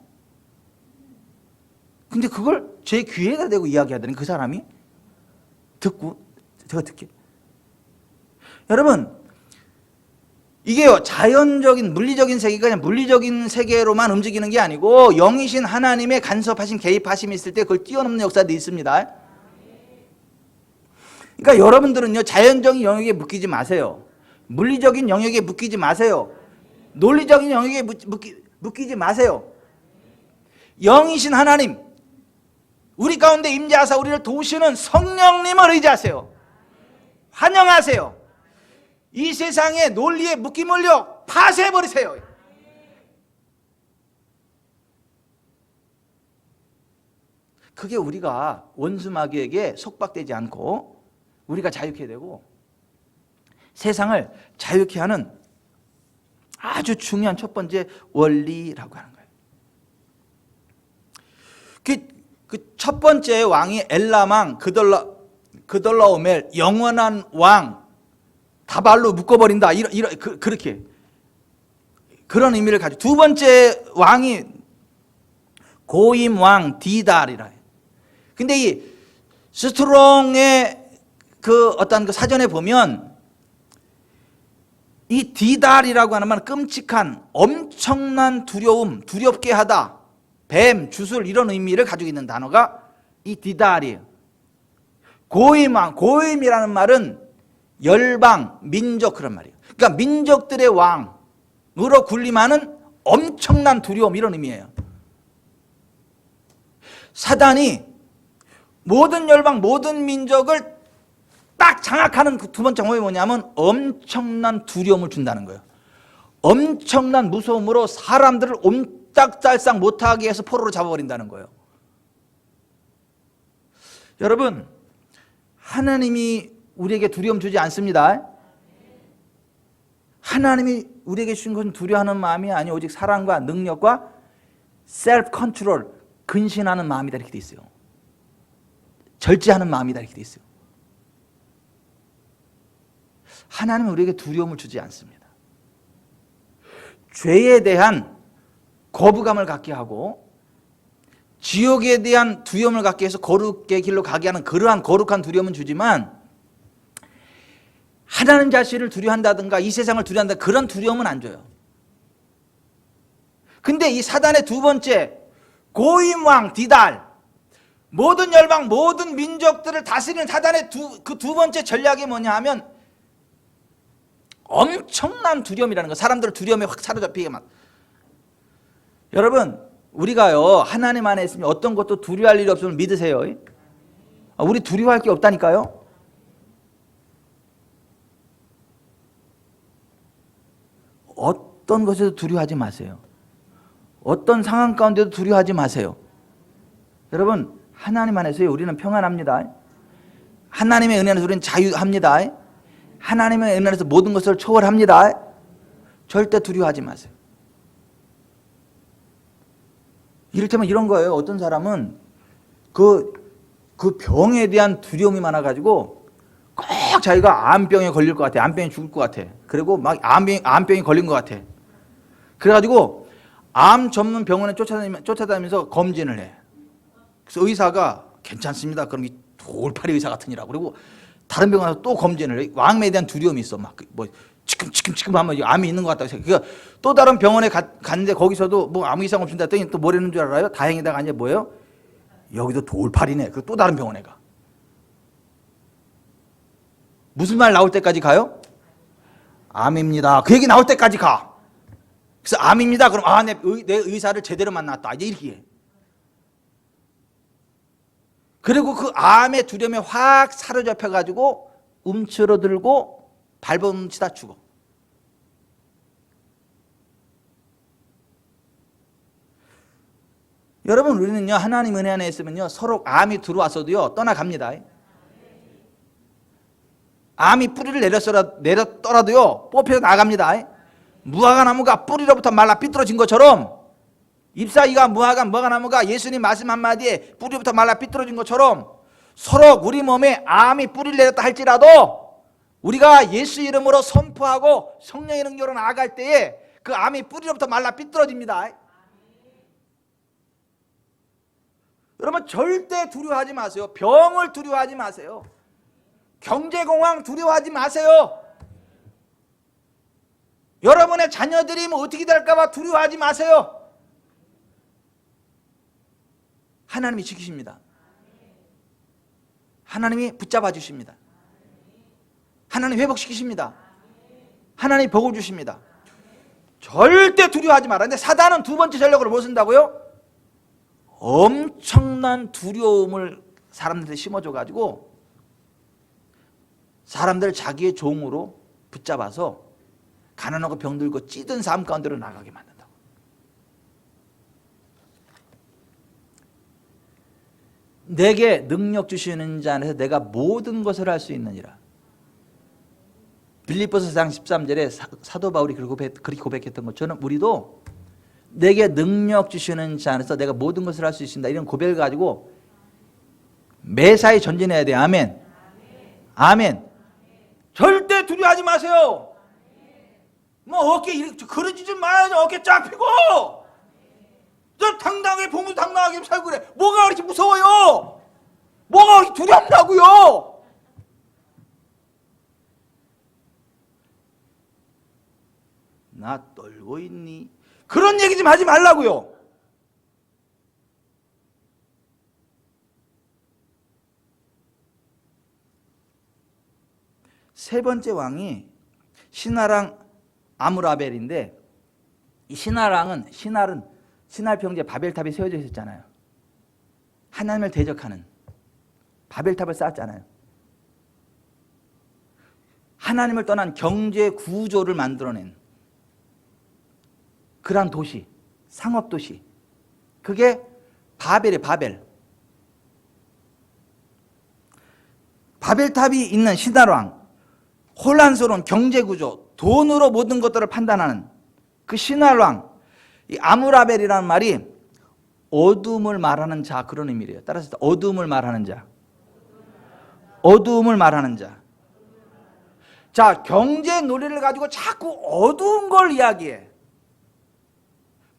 근데 그걸 제 귀에다 대고 이야기하더니 그 사람이 듣고 제가 듣게. 여러분 이게요 자연적인 물리적인 세계가 그냥 물리적인 세계로만 움직이는 게 아니고 영이신 하나님의 간섭하심 개입하심이 있을 때 그걸 뛰어넘는 역사도 있습니다. 그러니까 여러분들은요 자연적인 영역에 묶이지 마세요. 물리적인 영역에 묶이지 마세요. 논리적인 영역에 묶이지 마세요. 영이신 하나님 우리 가운데 임재하사 우리를 도우시는 성령님을 의지하세요. 환영하세요. 이 세상의 논리에 묶임을요 파쇄해버리세요. 그게 우리가 원수 마귀에게 속박되지 않고 우리가 자유케 되고 세상을 자유케 하는 아주 중요한 첫 번째 원리라고 하는 거예요. 그 첫 번째 왕이 엘람왕 그돌라오멜 영원한 왕 다발로 묶어버린다. 그렇게 그런 의미를 가지고 두 번째 왕이 고임 왕 디달이라 해요. 근데 이 스트롱의 그 어떤 그 사전에 보면 이 디달이라고 하는 말은 끔찍한 엄청난 두려움, 두렵게 하다, 뱀, 주술 이런 의미를 가지고 있는 단어가 이 디달이에요. 고임 왕, 고임이라는 말은 열방, 민족 그런 말이에요. 그러니까 민족들의 왕으로 군림하는 엄청난 두려움 이런 의미예요. 사단이 모든 열방, 모든 민족을 딱 장악하는 그 두 번째 방법이 뭐냐면 엄청난 두려움을 준다는 거예요. 엄청난 무서움으로 사람들을 옴짝달싹 못하게 해서 포로로 잡아버린다는 거예요. 여러분, 하나님이 우리에게 두려움 주지 않습니다. 하나님이 우리에게 주신 것은 두려워하는 마음이 아니요 오직 사랑과 능력과 셀프 컨트롤, 근신하는 마음이다 이렇게 돼 있어요. 절제하는 마음이다 이렇게 돼 있어요. 하나님은 우리에게 두려움을 주지 않습니다. 죄에 대한 거부감을 갖게 하고 지옥에 대한 두려움을 갖게 해서 거룩의 길로 가게 하는 그러한 거룩한 두려움은 주지만 하나님 자신을 두려워한다든가 이 세상을 두려워한다 그런 두려움은 안 줘요. 근데 이 사단의 두 번째 고임왕 디달, 모든 열방 모든 민족들을 다스리는 사단의 그 두 번째 전략이 뭐냐 하면 엄청난 두려움이라는 거. 사람들을 두려움에 확 사로잡히게 막. 여러분, 우리가요 하나님 안에 있으면 어떤 것도 두려워할 일이 없으면 믿으세요. 우리 두려워할 게 없다니까요. 어떤 것에도 두려워하지 마세요. 어떤 상황 가운데도 두려워하지 마세요. 여러분, 하나님 안에서요 우리는 평안합니다. 하나님의 은혜 안에서 우리는 자유합니다. 하나님의 은혜 안에서 모든 것을 초월합니다. 절대 두려워하지 마세요. 이를테면 이런 거예요. 어떤 사람은 그 병에 대한 두려움이 많아가지고 꼭 자기가 암병에 걸릴 것 같아. 암병에 죽을 것 같아. 그리고 막 암병이 걸린 것 같아. 그래가지고 암 전문 병원에 쫓아다니면서 검진을 해. 그래서 의사가 괜찮습니다. 그럼 이 돌팔이 의사 같으니라고. 그리고 다른 병원 가서 또 검진을 해. 암에 대한 두려움이 있어. 막 뭐 지금 하면 암이 있는 것 같다고 생각해. 그러니까 또 다른 병원에 갔는데 거기서도 뭐 아무 이상 없습니다. 했더니 또 뭐라는 줄 알아요? 다행이다가 아니라 뭐예요? 여기도 돌팔이네. 그리고 또 다른 병원에 가. 무슨 말 나올 때까지 가요? 암입니다. 그 얘기 나올 때까지 가. 그래서 암입니다. 그럼 내 의사를 제대로 만났다. 이제 이렇게 해. 그리고 그 암의 두려움에 확 사로잡혀가지고 움츠러들고 발버둥치다 죽어. 여러분, 우리는요 하나님 은혜 안에 있으면요 서로 암이 들어왔어도요 떠나갑니다. 암이 뿌리를 내렸더라도요 뽑혀 나갑니다. 무화과 나무가 뿌리로부터 말라 삐뚤어진 것처럼 잎사귀가 무화과 나무가 예수님 말씀 한마디에 뿌리부터 말라 삐뚤어진 것처럼 서로 우리 몸에 암이 뿌리를 내렸다 할지라도 우리가 예수 이름으로 선포하고 성령의 능력으로 나아갈 때에 그 암이 뿌리로부터 말라 삐뚤어집니다. 여러분, 절대 두려워하지 마세요. 병을 두려워하지 마세요. 경제공황 두려워하지 마세요. 여러분의 자녀들이 뭐 어떻게 될까 봐 두려워하지 마세요. 하나님이 지키십니다. 하나님이 붙잡아 주십니다. 하나님 회복시키십니다. 하나님 복을 주십니다. 절대 두려워하지 마라. 근데 사단은 두 번째 전략으로 뭐 쓴다고요? 엄청난 두려움을 사람들한테 심어줘가지고 사람들을 자기의 종으로 붙잡아서 가난하고 병들고 찌든 삶 가운데로 나가게 만든다고. 내게 능력 주시는 자 안에서 내가 모든 것을 할 수 있느니라. 빌립보서 4장 13절에 사도 바울이 그렇게 고백했던 것처럼 우리도 내게 능력 주시는 자 안에서 내가 모든 것을 할 수 있습니다. 이런 고백을 가지고 매사에 전진해야 돼요. 아멘. 아멘. 절대 두려워하지 마세요. 뭐 어깨 이렇게 그러지 좀 마요. 어깨 쫙 펴고 저 당당하게 보면 당당하게 살고 그래. 뭐가 그렇게 무서워요? 뭐가 그렇게 두렵다고요? 나 떨고 있니? 그런 얘기 좀 하지 말라고요. 세 번째 왕이 신하랑 아므라벨인데 이 신하랑은 신할 평지에 바벨탑이 세워져 있었잖아요. 하나님을 대적하는 바벨탑을 쌓았잖아요. 하나님을 떠난 경제 구조를 만들어낸 그러한 도시, 상업도시. 그게 바벨이에요. 바벨. 바벨탑이 있는 신화왕, 혼란스러운 경제구조, 돈으로 모든 것들을 판단하는 그 신화왕, 이 아므라벨이라는 말이 어둠을 말하는 자, 그런 의미래요. 따라서 어둠을 말하는 자. 어둠을 말하는 자. 자, 경제 논리를 가지고 자꾸 어두운 걸 이야기해.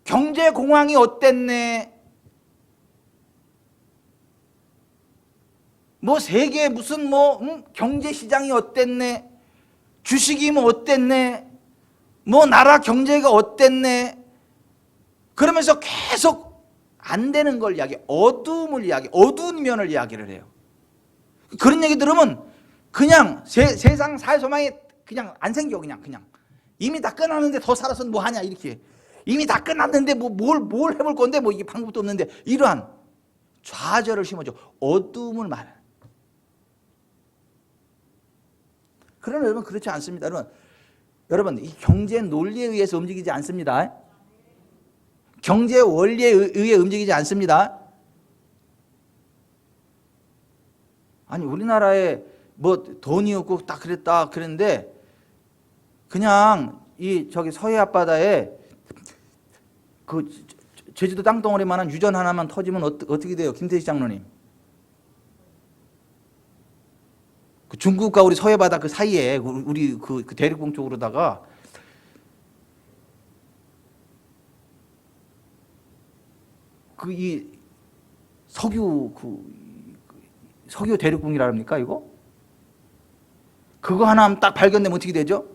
경제 공황이 어땠네. 뭐 세계 무슨 경제 시장이 어땠네. 주식이 뭐 어땠네. 뭐 나라 경제가 어땠네. 그러면서 계속 안 되는 걸 이야기해. 어두움을 이야기해. 어두운 면을 이야기를 해요. 그런 얘기 들으면 그냥 세상 사회소망이 그냥 안 생겨. 그냥 이미 다 끝났는데 더 살아서 뭐 하냐 이렇게. 이미 다 끝났는데 뭘 해볼 건데 뭐 이게 방법도 없는데, 이러한 좌절을 심어줘. 어둠을 말해. 그러나 여러분 그렇지 않습니다. 여러분 이 경제 논리에 의해서 움직이지 않습니다. 경제 원리에 의해 움직이지 않습니다. 아니 우리나라에 뭐 돈이 없고 딱 그랬는데 그냥 저기 서해 앞바다에 그 제주도 땅덩어리만한 유전 하나만 터지면 어떻게 돼요, 김태식 장로님? 그 중국과 우리 서해 바다 그 사이에 우리 그 대륙봉 쪽으로다가 이 석유 대륙봉이라 합니까 이거? 그거 하나 딱 발견되면 어떻게 되죠?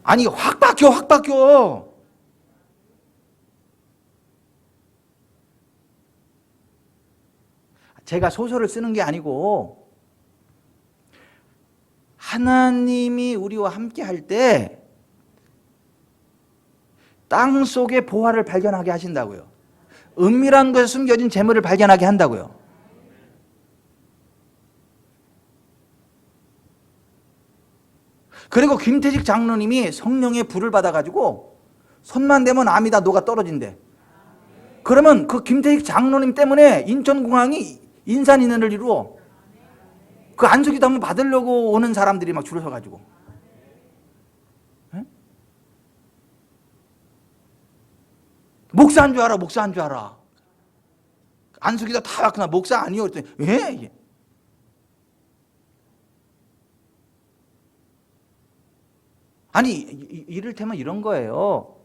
아니 확 바뀌어. 제가 소설을 쓰는 게 아니고 하나님이 우리와 함께 할 때 땅 속의 보화를 발견하게 하신다고요. 은밀한 곳에 숨겨진 재물을 발견하게 한다고요. 그리고 김태식 장로님이 성령의 불을 받아가지고 손만 대면 암이 다 녹아 떨어진대. 그러면 그 김태식 장로님 때문에 인천공항이 인산인해를 이루어. 그 안수기도 한번 받으려고 오는 사람들이 막 줄을 서가지고. 에? 목사인 줄 알아. 안수기도 다 왔구나. 목사 아니요. 그랬더니 왜? 아니 이를테면 이런 거예요.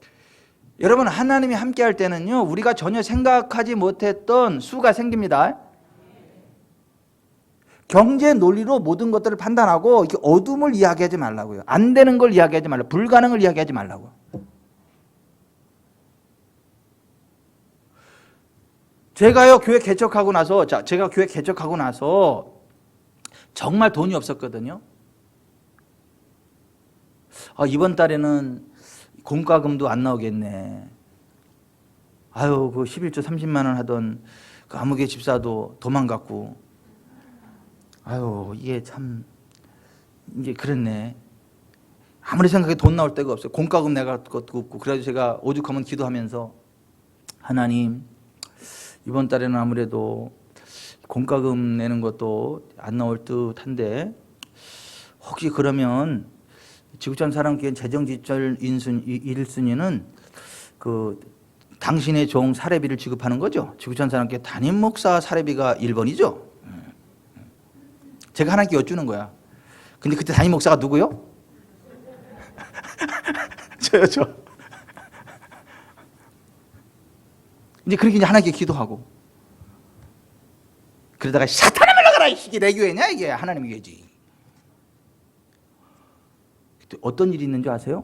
여러분 하나님이 함께 할 때는요 우리가 전혀 생각하지 못했던 수가 생깁니다. 경제 논리로 모든 것들을 판단하고 이렇게 어둠을 이야기하지 말라고요. 안 되는 걸 이야기하지 말라고. 불가능을 이야기하지 말라고. 제가 교회 개척하고 나서 정말 돈이 없었거든요. 이번 달에는 공과금도 안 나오겠네. 아유, 그 11조 30만 원 하던 그 아무개 집사도 도망갔고. 아유, 이게 참 이게 그랬네. 아무리 생각해 돈 나올 데가 없어요. 공과금 내가 것도 없고. 그래서 제가 오죽하면 기도하면서 하나님 이번 달에는 아무래도 공과금 내는 것도 안 나올 듯한데 혹시 그러면 지구촌 사랑교회 재정지출 1순위는 그 당신의 종 사례비를 지급하는 거죠. 지구촌 사랑교회 담임 목사 사례비가 1번이죠. 제가 하나님께 여쭈는 거야. 근데 그때 담임 목사가 누구요? 저요. 이제 그렇게 이제 하나님께 기도하고 그러다가 사탄아 물러가라 이게 내 교회냐 이게 하나님 교회지. 어떤 일이 있는지 아세요?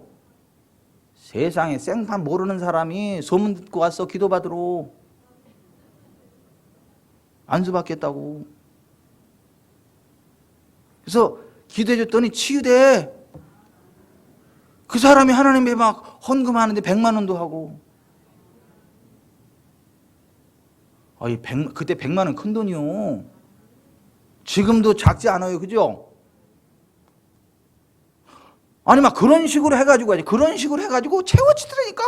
세상에 생판 모르는 사람이 소문 듣고 왔어. 기도받으러 안수받겠다고. 그래서 기도해 줬더니 치유돼. 그 사람이 하나님에 막 헌금하는데 100만 원도 하고. 그때 100만 원 큰 돈이요. 지금도 작지 않아요. 그죠? 아니 막 그런 식으로 해가지고 채워지더라니까.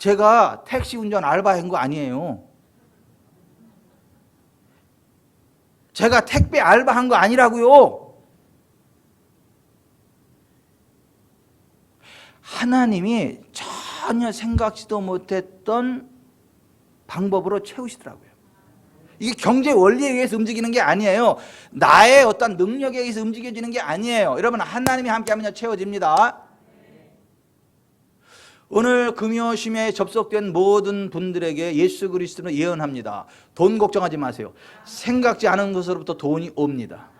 제가 택시 운전 알바한 거 아니에요. 제가 택배 알바한 거 아니라고요. 하나님이 전혀 생각지도 못했던 방법으로 채우시더라고요. 이게 경제 원리에 의해서 움직이는 게 아니에요. 나의 어떤 능력에 의해서 움직여지는 게 아니에요. 여러분, 하나님이 함께하면 채워집니다. 오늘 금요심에 접속된 모든 분들에게 예수 그리스도는 예언합니다. 돈 걱정하지 마세요. 생각지 않은 것으로부터 돈이 옵니다.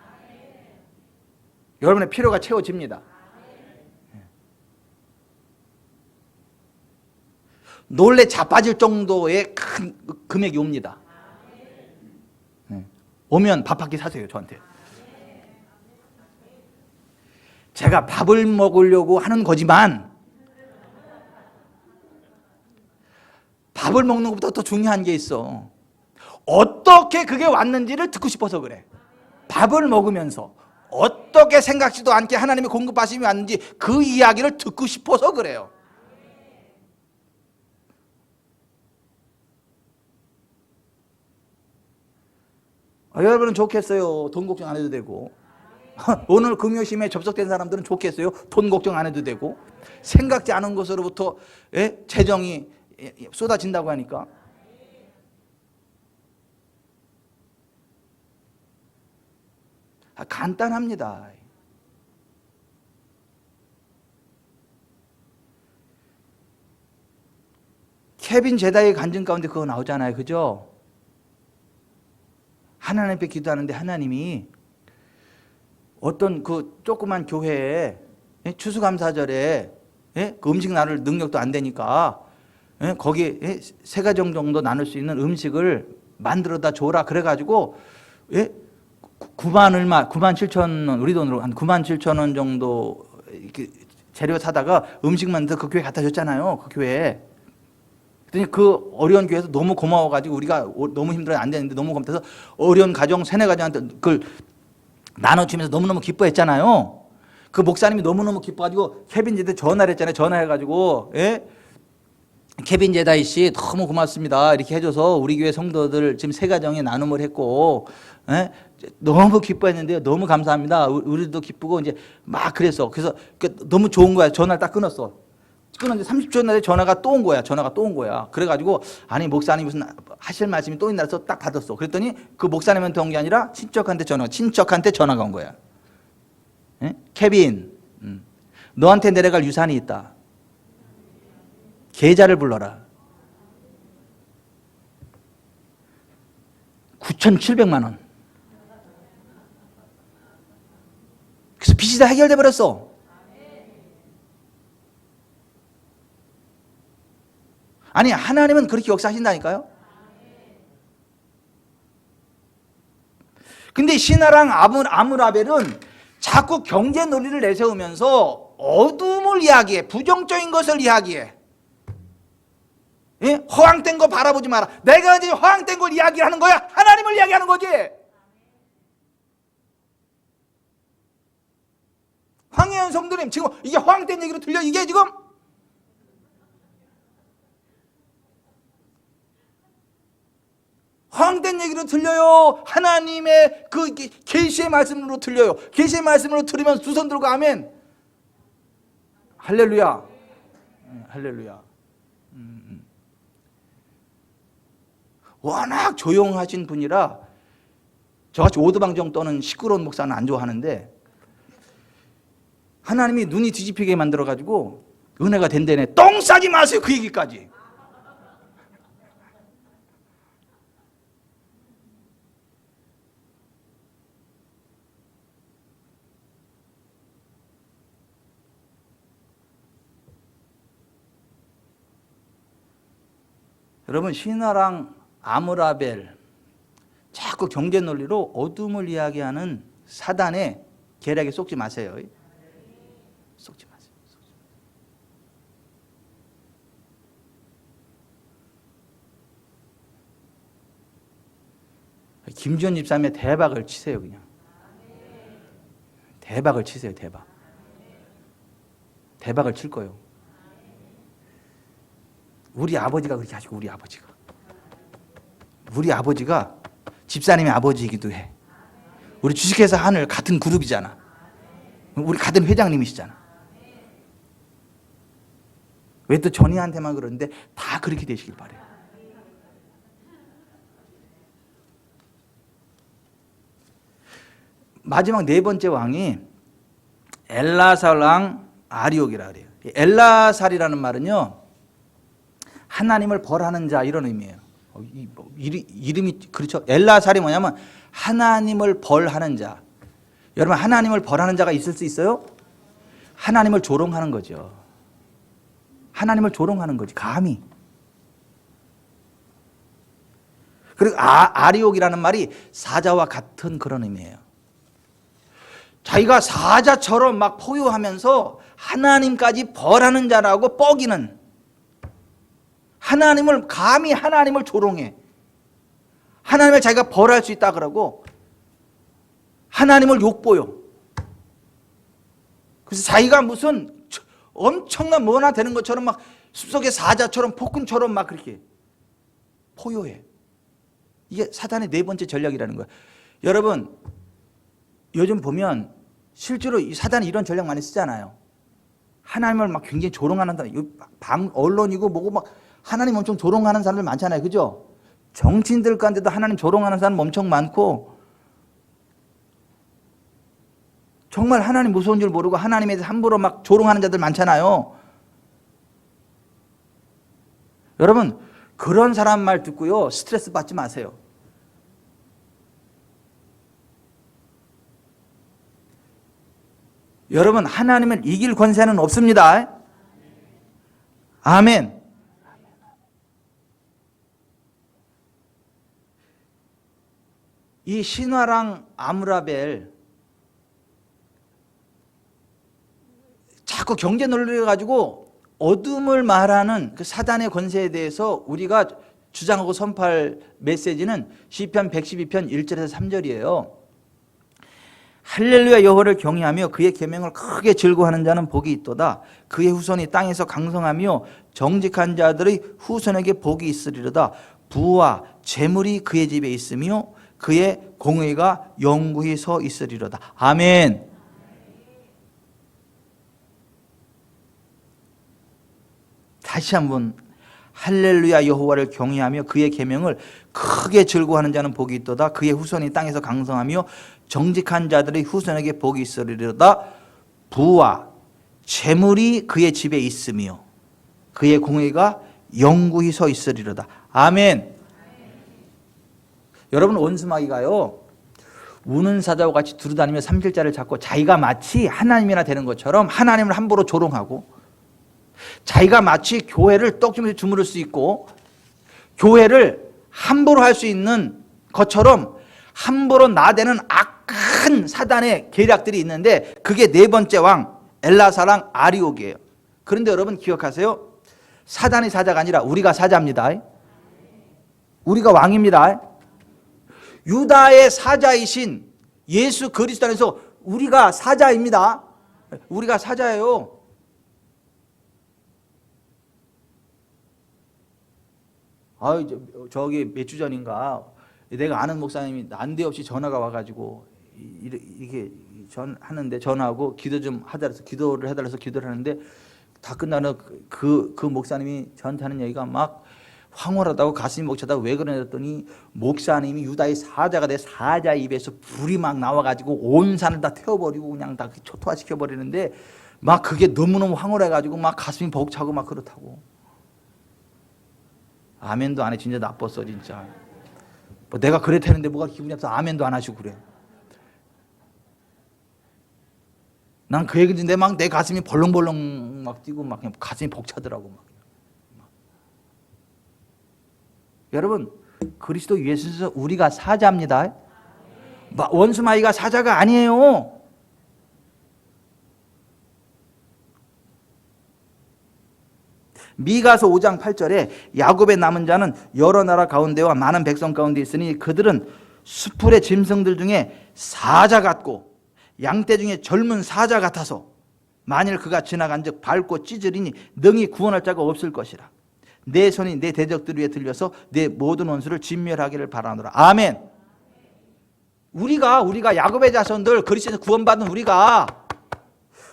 여러분의 필요가 채워집니다. 놀래 자빠질 정도의 큰 금액이 옵니다. 오면 밥 한 끼 사세요, 저한테. 제가 밥을 먹으려고 하는 거지만 밥을 먹는 것보다 더 중요한 게 있어. 어떻게 그게 왔는지를 듣고 싶어서 그래. 밥을 먹으면서 어떻게 생각지도 않게 하나님의 공급하심이 왔는지 그 이야기를 듣고 싶어서 그래요. 여러분은 좋겠어요. 돈 걱정 안 해도 되고. 오늘 금요심에 접속된 사람들은 좋겠어요. 돈 걱정 안 해도 되고. 생각지 않은 것으로부터 재정이 쏟아진다고 하니까. 간단합니다. 케빈 제다의 간증 가운데 그거 나오잖아요. 그죠? 하나님 앞에 기도하는데 하나님이 어떤 그 조그만 교회에 추수감사절에 그 음식 나눌 능력도 안 되니까 거기 세 가정 정도 나눌 수 있는 음식을 만들어다 줘라 그래가지고 9만 7천 원, 우리 돈으로 한 9만 7천 원 정도 재료 사다가 음식 만들어 그 교회 갖다 줬잖아요. 그 교회에. 그랬더니 그 어려운 교회에서 너무 고마워가지고 우리가 너무 힘들어요. 안 되는데 너무 고마워서 어려운 가정, 세네 가정한테 그걸 나눠주면서 너무너무 기뻐했잖아요. 그 목사님이 너무너무 기뻐가지고 케빈 제다 전화를 했잖아요. 전화해가지고 케빈 제다이 씨 너무 고맙습니다. 이렇게 해줘서 우리 교회 성도들 지금 세 가정에 나눔을 했고 너무 기뻐했는데요. 너무 감사합니다. 우리도 기쁘고 이제 막 그랬어. 그래서 너무 좋은 거야. 전화를 딱 끊었어. 끊었는데 30초 날에 전화가 또 온 거야. 그래가지고 아니 목사님 무슨 하실 말씀이 또 있나 해서 딱 받았어. 그랬더니 그 목사님한테 온 게 아니라 친척한테 전화가 온 거야. 케빈, 너한테 내려갈 유산이 있다. 계좌를 불러라. 9,700만 원. 그래서 빚이 다 해결돼 버렸어. 아니 하나님은 그렇게 역사하신다니까요. 근데 신하랑 아므라벨은 자꾸 경제 논리를 내세우면서 어둠을 이야기해. 부정적인 것을 이야기해. 허황된 거 바라보지 마라. 내가 이제 허황된 걸 이야기하는 거야. 하나님을 이야기하는 거지. 황혜연 성도님 지금 이게 허황된 얘기로 들려? 이게 지금? 허황된 얘기로 들려요? 하나님의 그 계시의 말씀으로 들려요? 계시의 말씀으로 들으면 두 손 들고 아멘. 할렐루야. 할렐루야. 워낙 조용하신 분이라 저같이 오두방정 떠는 시끄러운 목사는 안 좋아하는데 하나님이 눈이 뒤집히게 만들어가지고 은혜가 된다네. 똥 싸지 마세요. 그 얘기까지. 여러분 신하랑 아므라벨 자꾸 경제 논리로 어둠을 이야기하는 사단의 계략에 속지 마세요. 속지 마세요. 김지원 집사님의 대박을 치세요. 그냥 대박을 치세요. 대박을 칠 거예요. 우리 아버지가 그렇게 하시고, 우리 아버지가 집사님의 아버지이기도 해. 우리 주식회사 하늘 같은 그룹이잖아. 우리 같은 회장님이시잖아. 왜 또 전이한테만 그러는데 다 그렇게 되시길 바래요. 마지막 네 번째 왕이 엘라살 왕 아리옥이라 그래요. 엘라살이라는 말은요, 하나님을 벌하는 자 이런 의미예요. 이름이 그렇죠. 엘라살이 뭐냐면 하나님을 벌하는 자. 여러분, 하나님을 벌하는 자가 있을 수 있어요? 하나님을 조롱하는 거죠. 하나님을 조롱하는 거지, 감히. 그리고 아리옥이라는 말이 사자와 같은 그런 의미예요. 자기가 사자처럼 막 포효하면서 하나님까지 벌하는 자라고 뻐기는, 감히 하나님을 조롱해. 하나님을 자기가 벌할 수 있다 그러고 하나님을 욕보여. 그래서 자기가 무슨 엄청난 뭐나 되는 것처럼 막 숲속의 사자처럼 폭군처럼 막 그렇게 포효해. 이게 사단의 네 번째 전략이라는 거예요. 여러분, 요즘 보면 실제로 사단이 이런 전략 많이 쓰잖아요. 하나님을 막 굉장히 조롱하는 사람, 언론이고 뭐고 막 하나님 엄청 조롱하는 사람들 많잖아요. 그죠? 정치인들 가운데도 하나님 조롱하는 사람 엄청 많고, 정말 하나님 무서운 줄 모르고 하나님에 대해서 함부로 막 조롱하는 자들 많잖아요. 여러분, 그런 사람 말 듣고요, 스트레스 받지 마세요. 여러분, 하나님을 이길 권세는 없습니다. 아멘. 이 신화랑 아므라벨, 자꾸 경제 논리를 가지고 어둠을 말하는 그 사단의 권세에 대해서 우리가 주장하고 선포할 메시지는 시편 112편 1절에서 3절이에요. 할렐루야, 여호와를 경외하며 그의 계명을 크게 즐거워하는 자는 복이 있도다. 그의 후손이 땅에서 강성하며 정직한 자들의 후손에게 복이 있으리로다. 부와 재물이 그의 집에 있으며 그의 공의가 영구히 서 있으리로다. 아멘. 다시 한번, 할렐루야, 여호와를 경외하며 그의 계명을 크게 즐거워하는 자는 복이 있도다. 그의 후손이 땅에서 강성하며 정직한 자들의 후손에게 복이 있으리로다. 부와 재물이 그의 집에 있으며 그의 공의가 영구히 서 있으리로다. 아멘. 여러분, 원수마귀가요, 우는 사자와 같이 두루다니며 삼킬자를 잡고 자기가 마치 하나님이나 되는 것처럼 하나님을 함부로 조롱하고, 자기가 마치 교회를 떡주면서 주무를 수 있고 교회를 함부로 할 수 있는 것처럼 함부로 나대는 악한 사단의 계략들이 있는데, 그게 네 번째 왕 엘라사랑 아리옥이에요. 그런데 여러분 기억하세요. 사단이 사자가 아니라 우리가 사자입니다. 우리가 왕입니다. 유다의 사자이신 예수 그리스도 안에서 우리가 사자입니다. 우리가 사자예요. 저기 몇 주 전인가 내가 아는 목사님이 난데없이 전화가 와가지고 이렇게 하는데, 전화하고 기도 좀 하달라서 기도를 해달라서 기도를 하는데, 다 끝나는 그 목사님이 저한테 하는 얘기가 막 황홀하다고 가슴이 벅차다고. 왜 그러냐더니 목사님이 유다의 사자가 돼 사자 입에서 불이 막 나와가지고 온 산을 다 태워버리고 그냥 다 초토화시켜버리는데, 막 그게 너무너무 황홀해가지고 막 가슴이 벅차고 막 그렇다고. 아멘도 안 해. 진짜 나빴어 진짜. 뭐 내가 그랬다는데 뭐가 기분이 나빠서 아멘도 안 하시고 그래. 난 그 얘기 듣는데 막 내 가슴이 벌렁벌렁 막 뛰고 막 그냥 가슴이 벅차더라고 막. 여러분, 그리스도 예수에서 우리가 사자입니다. 원수마귀가 사자가 아니에요. 미가서 5장 8절에 야곱의 남은 자는 여러 나라 가운데와 많은 백성 가운데 있으니 그들은 수풀의 짐승들 중에 사자 같고 양떼 중에 젊은 사자 같아서 만일 그가 지나간즉 밟고 찢으리니 능히 구원할 자가 없을 것이라. 내 손이 내 대적들 위에 들려서 내 모든 원수를 진멸하기를 바라노라. 아멘. 우리가 야곱의 자손들, 그리스도에서 구원받은 우리가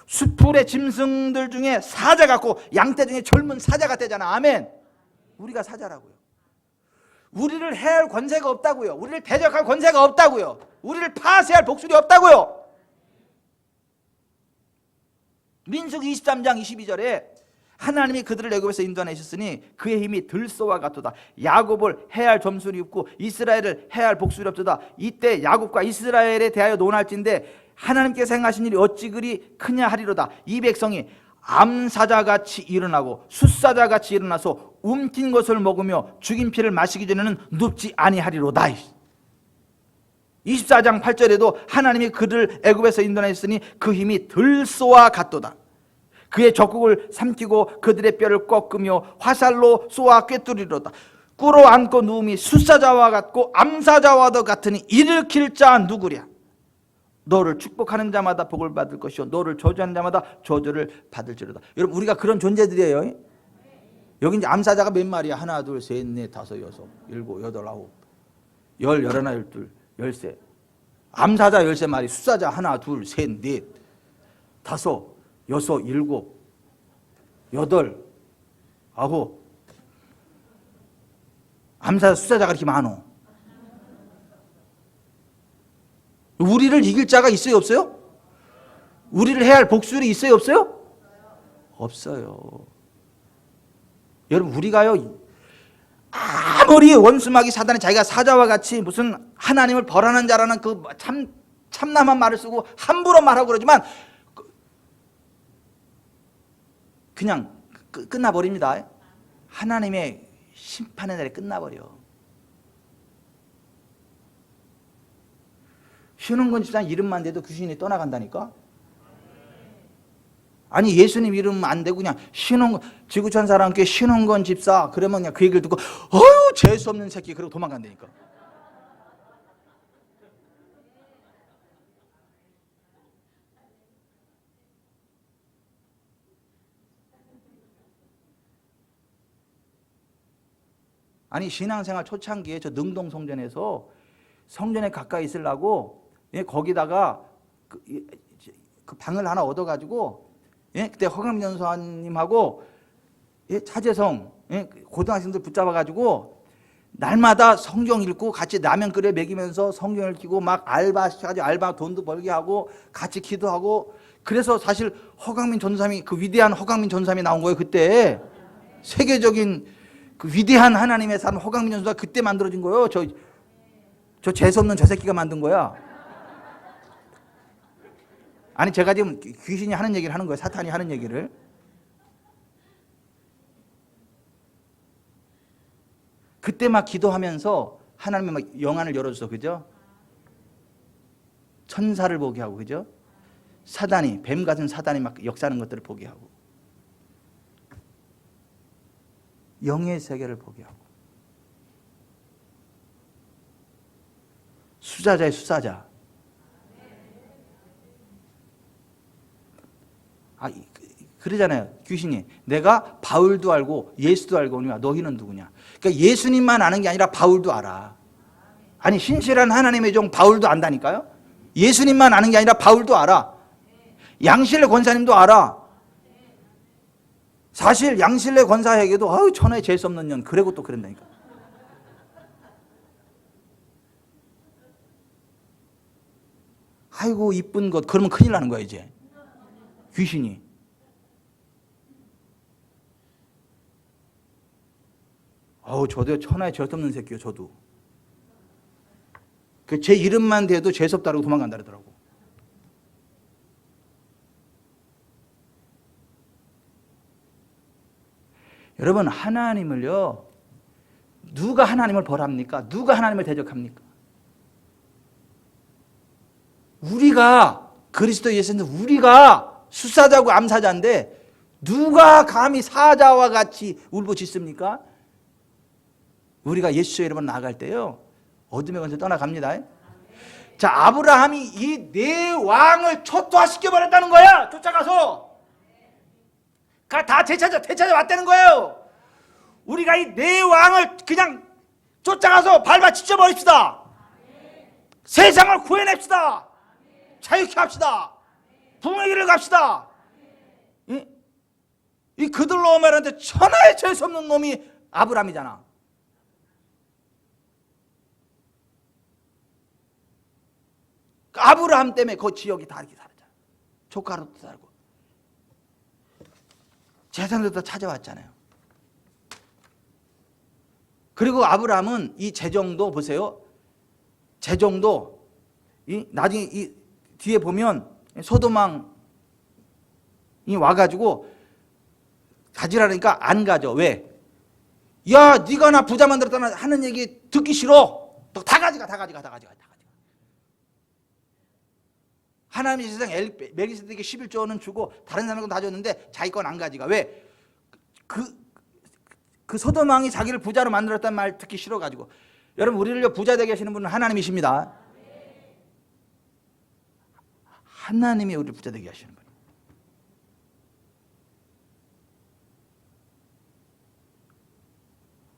수풀의 짐승들 중에 사자 같고 양떼 중에 젊은 사자 같대잖아. 아멘. 우리가 사자라고요. 우리를 해할 권세가 없다고요. 우리를 대적할 권세가 없다고요. 우리를 파쇄할 복술이 없다고요. 민수기 23장 22절에 하나님이 그들을 애굽에서 인도하셨으니 그의 힘이 들소와 같도다. 야곱을 해할 점술이 없고 이스라엘을 해할 복술이 없도다. 이때 야곱과 이스라엘에 대하여 논할진대 하나님께서 행하신 일이 어찌 그리 크냐 하리로다. 이 백성이 암사자같이 일어나고 숫사자같이 일어나서 움킨 것을 먹으며 죽인 피를 마시기 전에는 눕지 아니하리로다. 24장 8절에도 하나님이 그를 애굽에서 인도하셨으니 그 힘이 들소와 같도다. 그의 적국을 삼키고 그들의 뼈를 꺾으며 화살로 쏘아 꿰뚫리로다. 꿇어 앉고 누움이 숫사자와 같고 암사자와도 같으니 일으킬 자 누구랴. 너를 축복하는 자마다 복을 받을 것이요 너를 저주하는 자마다 저주를 받을지로다. 여러분, 우리가 그런 존재들이에요. 여기 이제 암사자가 몇 마리야? 하나, 둘, 셋, 넷, 다섯, 여섯, 일곱, 여덟, 아홉, 열, 열하나, 열둘, 열세. 암사자 13마리, 숫사자 하나, 둘, 셋, 넷, 다섯, 여섯, 일곱, 여덟, 아홉. 암사자, 숫사자가 이렇게 많어. 우리를 이길 자가 있어요, 없어요? 우리를 해야 할 복술이 있어요, 없어요? 없어요. 여러분, 우리가요, 아무리 원수마귀 사단이 자기가 사자와 같이 무슨 하나님을 벌하는 자라는 그 참남한 말을 쓰고 함부로 말하고 그러지만 그냥 끝나버립니다. 하나님의 심판의 날에 끝나버려. 신흥건 집사 이름만 대도 귀신이 떠나간다니까. 아니, 예수님 이름 안 되고 그냥 신흥건, 지구촌사랑 함께 신흥건 집사 그러면 그냥 그 얘기를 듣고 어휴 재수 없는 새끼 그러고 도망간다니까. 아니, 신앙생활 초창기에 저 능동 성전에서 성전에 가까이 있으려고 거기다가 그 방을 하나 얻어가지고 그때 허강민 전사님하고 차재성 고등학생들 붙잡아가지고 날마다 성경 읽고 같이 라면 끓여 먹이면서 성경 읽고 막 알바 시켜가지고 알바 돈도 벌게 하고 같이 기도하고. 그래서 사실 허강민 전사님이 그 위대한 허강민 전사님이 나온 거예요. 그때 세계적인 그 위대한 하나님의 사람 허강민 전사가 그때 만들어진 거예요. 저 재수없는 저 새끼가 만든 거야. 아니, 제가 지금 귀신이 하는 얘기를 하는 거예요. 사탄이 하는 얘기를. 그때 막 기도하면서 하나님이 막 영안을 열어줘서, 그죠? 천사를 보게 하고, 그죠? 사단이, 뱀 같은 사단이 막 역사하는 것들을 보게 하고, 영의 세계를 보게 하고. 수사자의 수사자. 그러잖아요. 귀신이 내가 바울도 알고 예수도 알고 너희는 누구냐. 그러니까 예수님만 아는 게 아니라 바울도 알아. 아니, 신실한 하나님의 종 바울도 안다니까요. 예수님만 아는 게 아니라 바울도 알아. 양실래 권사님도 알아. 사실 양실래 권사에게도 아유 천하에 재수 없는 년 그러고 또 그런다니까. 아이고 이쁜 것 그러면 큰일 나는 거야 이제. 귀신이. 저도 천하에 재수 없는 새끼요. 저도. 제 이름만 대도 재수 없다고 도망간다 그러더라고. 여러분, 하나님을요, 누가 하나님을 벌합니까? 누가 하나님을 대적합니까? 우리가 그리스도 예수는 우리가 수사자고 암사자인데 누가 감히 사자와 같이 울부짖습니까? 우리가 예수의 이름으로 나아갈 때요, 어둠의 권세 떠나갑니다. 자, 아브라함이 이 네 왕을 초토화시켜 버렸다는 거야. 쫓아가서 다 되찾아 왔다는 거예요. 우리가 이 내 왕을 그냥 쫓아가서 밟아 찢어버립시다. 세상을 구해냅시다. 자유케 합시다. 부흥의 길을 갑시다. 이 그들로오멜한테 천하에 재수 없는 놈이 아브람이잖아. 아브라함 때문에 그 지역이 다 이렇게 살았잖아. 조카로도 살고 재산들도 찾아왔잖아요. 그리고 아브라함은 이 재정도 보세요. 재정도 나중에 이 뒤에 보면 소도망이 와가지고 가지라니까 안 가져. 왜? 야, 네가 나 부자 만들었다 하는 얘기 듣기 싫어. 너 다 가져가. 하나님이 세상 멜기세덱에게 11조는 주고 다른 사람은 다 줬는데 자기 건 안 가져가. 왜? 그 소돔왕이 자기를 부자로 만들었다는 말 듣기 싫어가지고. 여러분, 우리를 부자 되게 하시는 분은 하나님이십니다. 하나님이 우리를 부자 되게 하시는 분.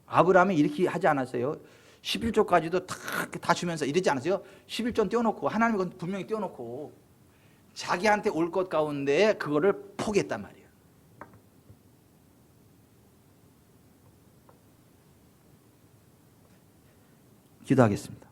아브라함이 이렇게 하지 않았어요. 11조까지도 다 주면서 이러지 않았어요. 11조는 떼어놓고, 하나님은 분명히 떼어놓고 자기한테 올 것 가운데 그거를 포기했단 말이에요. 기도하겠습니다.